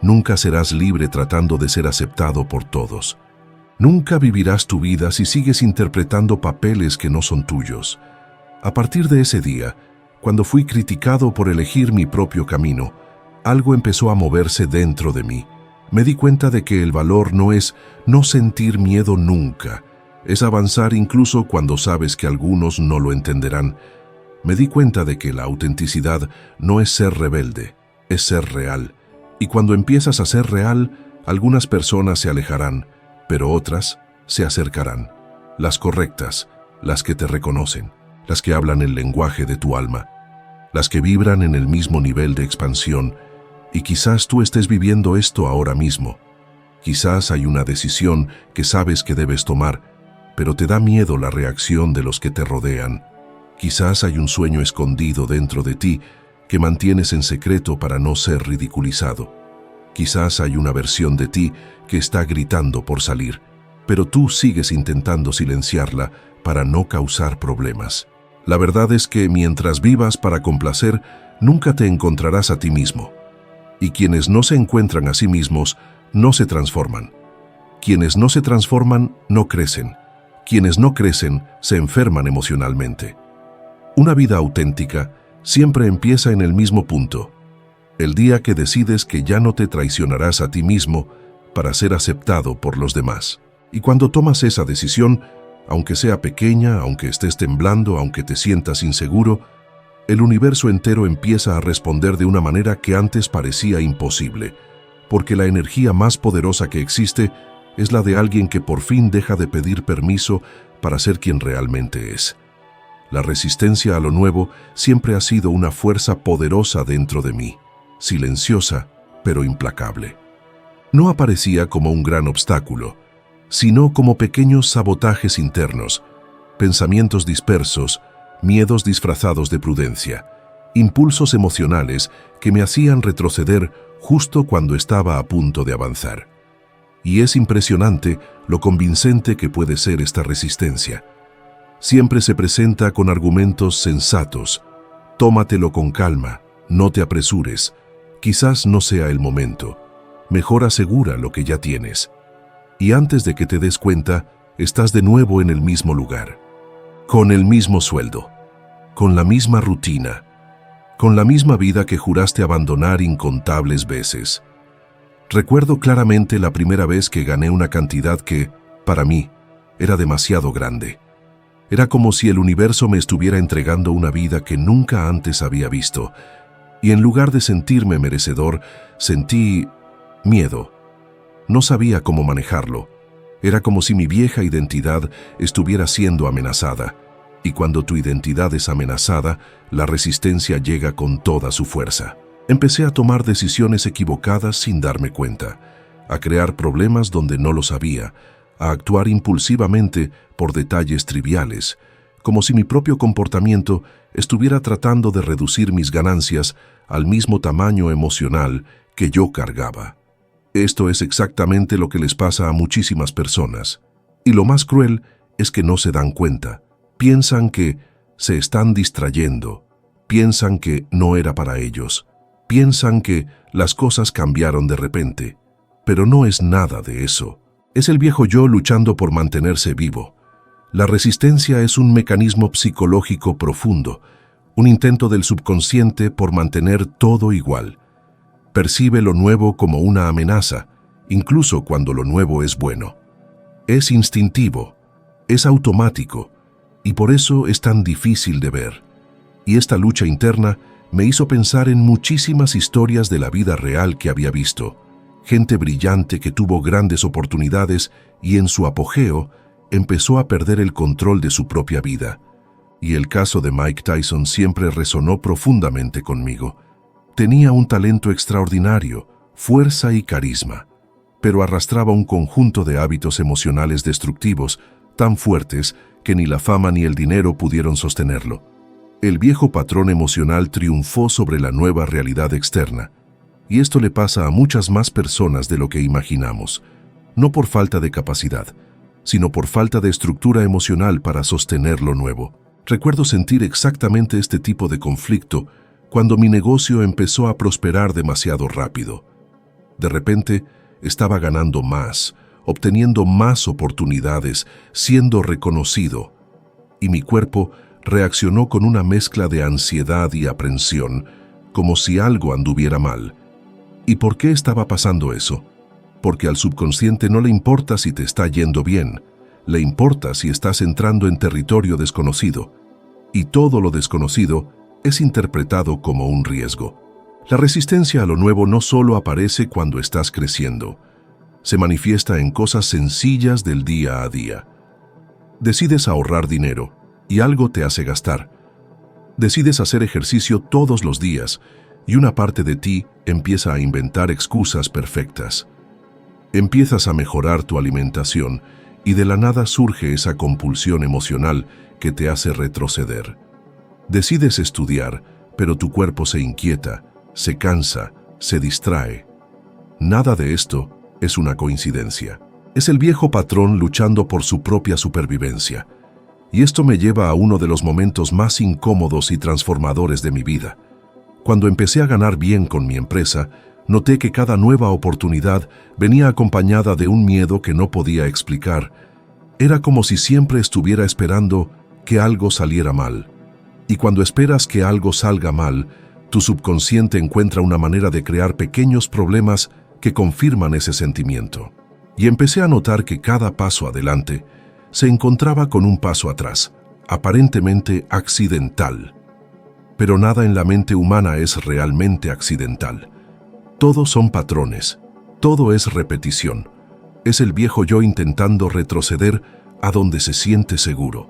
Nunca serás libre tratando de ser aceptado por todos. Nunca vivirás tu vida si sigues interpretando papeles que no son tuyos. A partir de ese día, cuando fui criticado por elegir mi propio camino, algo empezó a moverse dentro de mí. Me di cuenta de que el valor no es no sentir miedo nunca, es avanzar incluso cuando sabes que algunos no lo entenderán. Me di cuenta de que la autenticidad no es ser rebelde, es ser real. Y cuando empiezas a ser real, algunas personas se alejarán, pero otras se acercarán. Las correctas, las que te reconocen, las que hablan el lenguaje de tu alma, las que vibran en el mismo nivel de expansión. Y quizás tú estés viviendo esto ahora mismo. Quizás hay una decisión que sabes que debes tomar, pero te da miedo la reacción de los que te rodean. Quizás hay un sueño escondido dentro de ti que mantienes en secreto para no ser ridiculizado. Quizás hay una versión de ti que está gritando por salir, pero tú sigues intentando silenciarla para no causar problemas. La verdad es que mientras vivas para complacer, nunca te encontrarás a ti mismo. Y quienes no se encuentran a sí mismos, no se transforman. Quienes no se transforman, no crecen. Quienes no crecen, se enferman emocionalmente. Una vida auténtica siempre empieza en el mismo punto. El día que decides que ya no te traicionarás a ti mismo para ser aceptado por los demás. Y cuando tomas esa decisión, aunque sea pequeña, aunque estés temblando, aunque te sientas inseguro, el universo entero empieza a responder de una manera que antes parecía imposible, porque la energía más poderosa que existe es la de alguien que por fin deja de pedir permiso para ser quien realmente es. La resistencia a lo nuevo siempre ha sido una fuerza poderosa dentro de mí, silenciosa pero implacable. No aparecía como un gran obstáculo, sino como pequeños sabotajes internos, pensamientos dispersos, miedos disfrazados de prudencia, impulsos emocionales que me hacían retroceder justo cuando estaba a punto de avanzar. Y es impresionante lo convincente que puede ser esta resistencia. Siempre se presenta con argumentos sensatos. Tómatelo con calma, no te apresures, quizás no sea el momento. Mejor asegura lo que ya tienes. Y antes de que te des cuenta, estás de nuevo en el mismo lugar, con el mismo sueldo, con la misma rutina, con la misma vida que juraste abandonar incontables veces. Recuerdo claramente la primera vez que gané una cantidad que, para mí, era demasiado grande. Era como si el universo me estuviera entregando una vida que nunca antes había visto, y en lugar de sentirme merecedor, sentí miedo. No sabía cómo manejarlo. Era como si mi vieja identidad estuviera siendo amenazada, y cuando tu identidad es amenazada, la resistencia llega con toda su fuerza. Empecé a tomar decisiones equivocadas sin darme cuenta, a crear problemas donde no los había, a actuar impulsivamente por detalles triviales, como si mi propio comportamiento estuviera tratando de reducir mis ganancias al mismo tamaño emocional que yo cargaba. Esto es exactamente lo que les pasa a muchísimas personas. Y lo más cruel es que no se dan cuenta. Piensan que se están distrayendo. Piensan que no era para ellos. Piensan que las cosas cambiaron de repente. Pero no es nada de eso. Es el viejo yo luchando por mantenerse vivo. La resistencia es un mecanismo psicológico profundo, un intento del subconsciente por mantener todo igual. Percibe lo nuevo como una amenaza, incluso cuando lo nuevo es bueno. Es instintivo, es automático, y por eso es tan difícil de ver. Y esta lucha interna me hizo pensar en muchísimas historias de la vida real que había visto. Gente brillante que tuvo grandes oportunidades y en su apogeo empezó a perder el control de su propia vida. Y el caso de Mike Tyson siempre resonó profundamente conmigo. Tenía un talento extraordinario, fuerza y carisma, pero arrastraba un conjunto de hábitos emocionales destructivos tan fuertes que ni la fama ni el dinero pudieron sostenerlo. El viejo patrón emocional triunfó sobre la nueva realidad externa, y esto le pasa a muchas más personas de lo que imaginamos, no por falta de capacidad, sino por falta de estructura emocional para sostener lo nuevo. Recuerdo sentir exactamente este tipo de conflicto cuando mi negocio empezó a prosperar demasiado rápido. De repente, estaba ganando más, obteniendo más oportunidades, siendo reconocido, y mi cuerpo reaccionó con una mezcla de ansiedad y aprensión, como si algo anduviera mal. ¿Y por qué estaba pasando eso? Porque al subconsciente no le importa si te está yendo bien, le importa si estás entrando en territorio desconocido, y todo lo desconocido es interpretado como un riesgo. La resistencia a lo nuevo no solo aparece cuando estás creciendo, se manifiesta en cosas sencillas del día a día. Decides ahorrar dinero y algo te hace gastar. Decides hacer ejercicio todos los días y una parte de ti empieza a inventar excusas perfectas. Empiezas a mejorar tu alimentación y de la nada surge esa compulsión emocional que te hace retroceder. Decides estudiar, pero tu cuerpo se inquieta, se cansa, se distrae. Nada de esto es una coincidencia. Es el viejo patrón luchando por su propia supervivencia. Y esto me lleva a uno de los momentos más incómodos y transformadores de mi vida. Cuando empecé a ganar bien con mi empresa, noté que cada nueva oportunidad venía acompañada de un miedo que no podía explicar. Era como si siempre estuviera esperando que algo saliera mal. Y cuando esperas que algo salga mal, tu subconsciente encuentra una manera de crear pequeños problemas que confirman ese sentimiento. Y empecé a notar que cada paso adelante se encontraba con un paso atrás, aparentemente accidental. Pero nada en la mente humana es realmente accidental. Todos son patrones, todo es repetición. Es el viejo yo intentando retroceder a donde se siente seguro.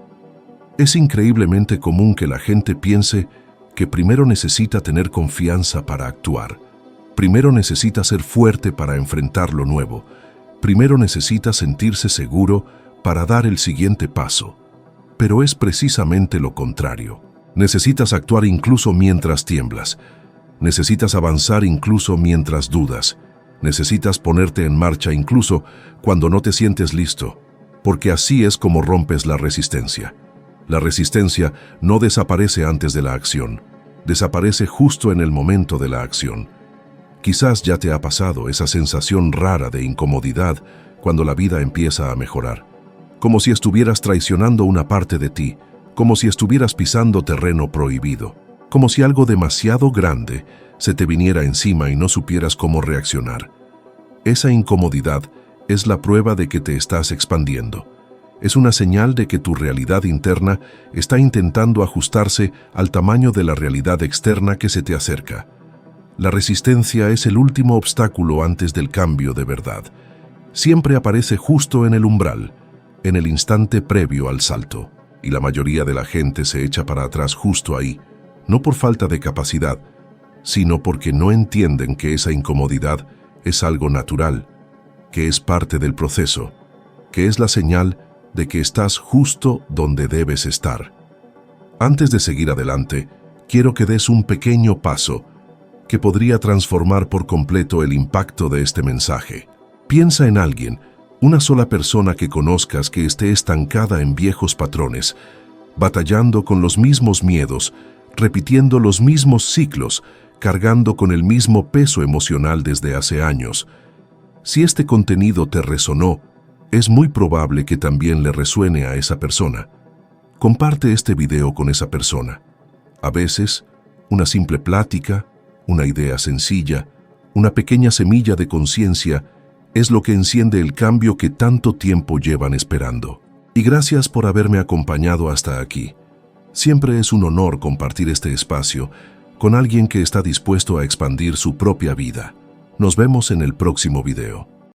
Es increíblemente común que la gente piense que primero necesita tener confianza para actuar. Primero necesita ser fuerte para enfrentar lo nuevo. Primero necesita sentirse seguro para dar el siguiente paso. pero es precisamente lo contrario. Necesitas actuar incluso mientras tiemblas. Necesitas avanzar incluso mientras dudas. Necesitas ponerte en marcha incluso cuando no te sientes listo, porque así es como rompes la resistencia. La resistencia no desaparece antes de la acción, desaparece justo en el momento de la acción. Quizás ya te ha pasado esa sensación rara de incomodidad cuando la vida empieza a mejorar, como si estuvieras traicionando una parte de ti, como si estuvieras pisando terreno prohibido, como si algo demasiado grande se te viniera encima y no supieras cómo reaccionar. Esa incomodidad es la prueba de que te estás expandiendo. Es una señal de que tu realidad interna está intentando ajustarse al tamaño de la realidad externa que se te acerca. La resistencia es el último obstáculo antes del cambio de verdad. Siempre aparece justo en el umbral, en el instante previo al salto, y la mayoría de la gente se echa para atrás justo ahí, no por falta de capacidad, sino porque no entienden que esa incomodidad es algo natural, que es parte del proceso, que es la señal de que estás justo donde debes estar. Antes de seguir adelante, quiero que des un pequeño paso que podría transformar por completo el impacto de este mensaje. Piensa en alguien, una sola persona que conozcas que esté estancada en viejos patrones, batallando con los mismos miedos, repitiendo los mismos ciclos, cargando con el mismo peso emocional desde hace años. Si este contenido te resonó, es muy probable que también le resuene a esa persona. Comparte este video con esa persona. A veces, una simple plática, una idea sencilla, una pequeña semilla de conciencia es lo que enciende el cambio que tanto tiempo llevan esperando. Y gracias por haberme acompañado hasta aquí. Siempre es un honor compartir este espacio con alguien que está dispuesto a expandir su propia vida. Nos vemos en el próximo video.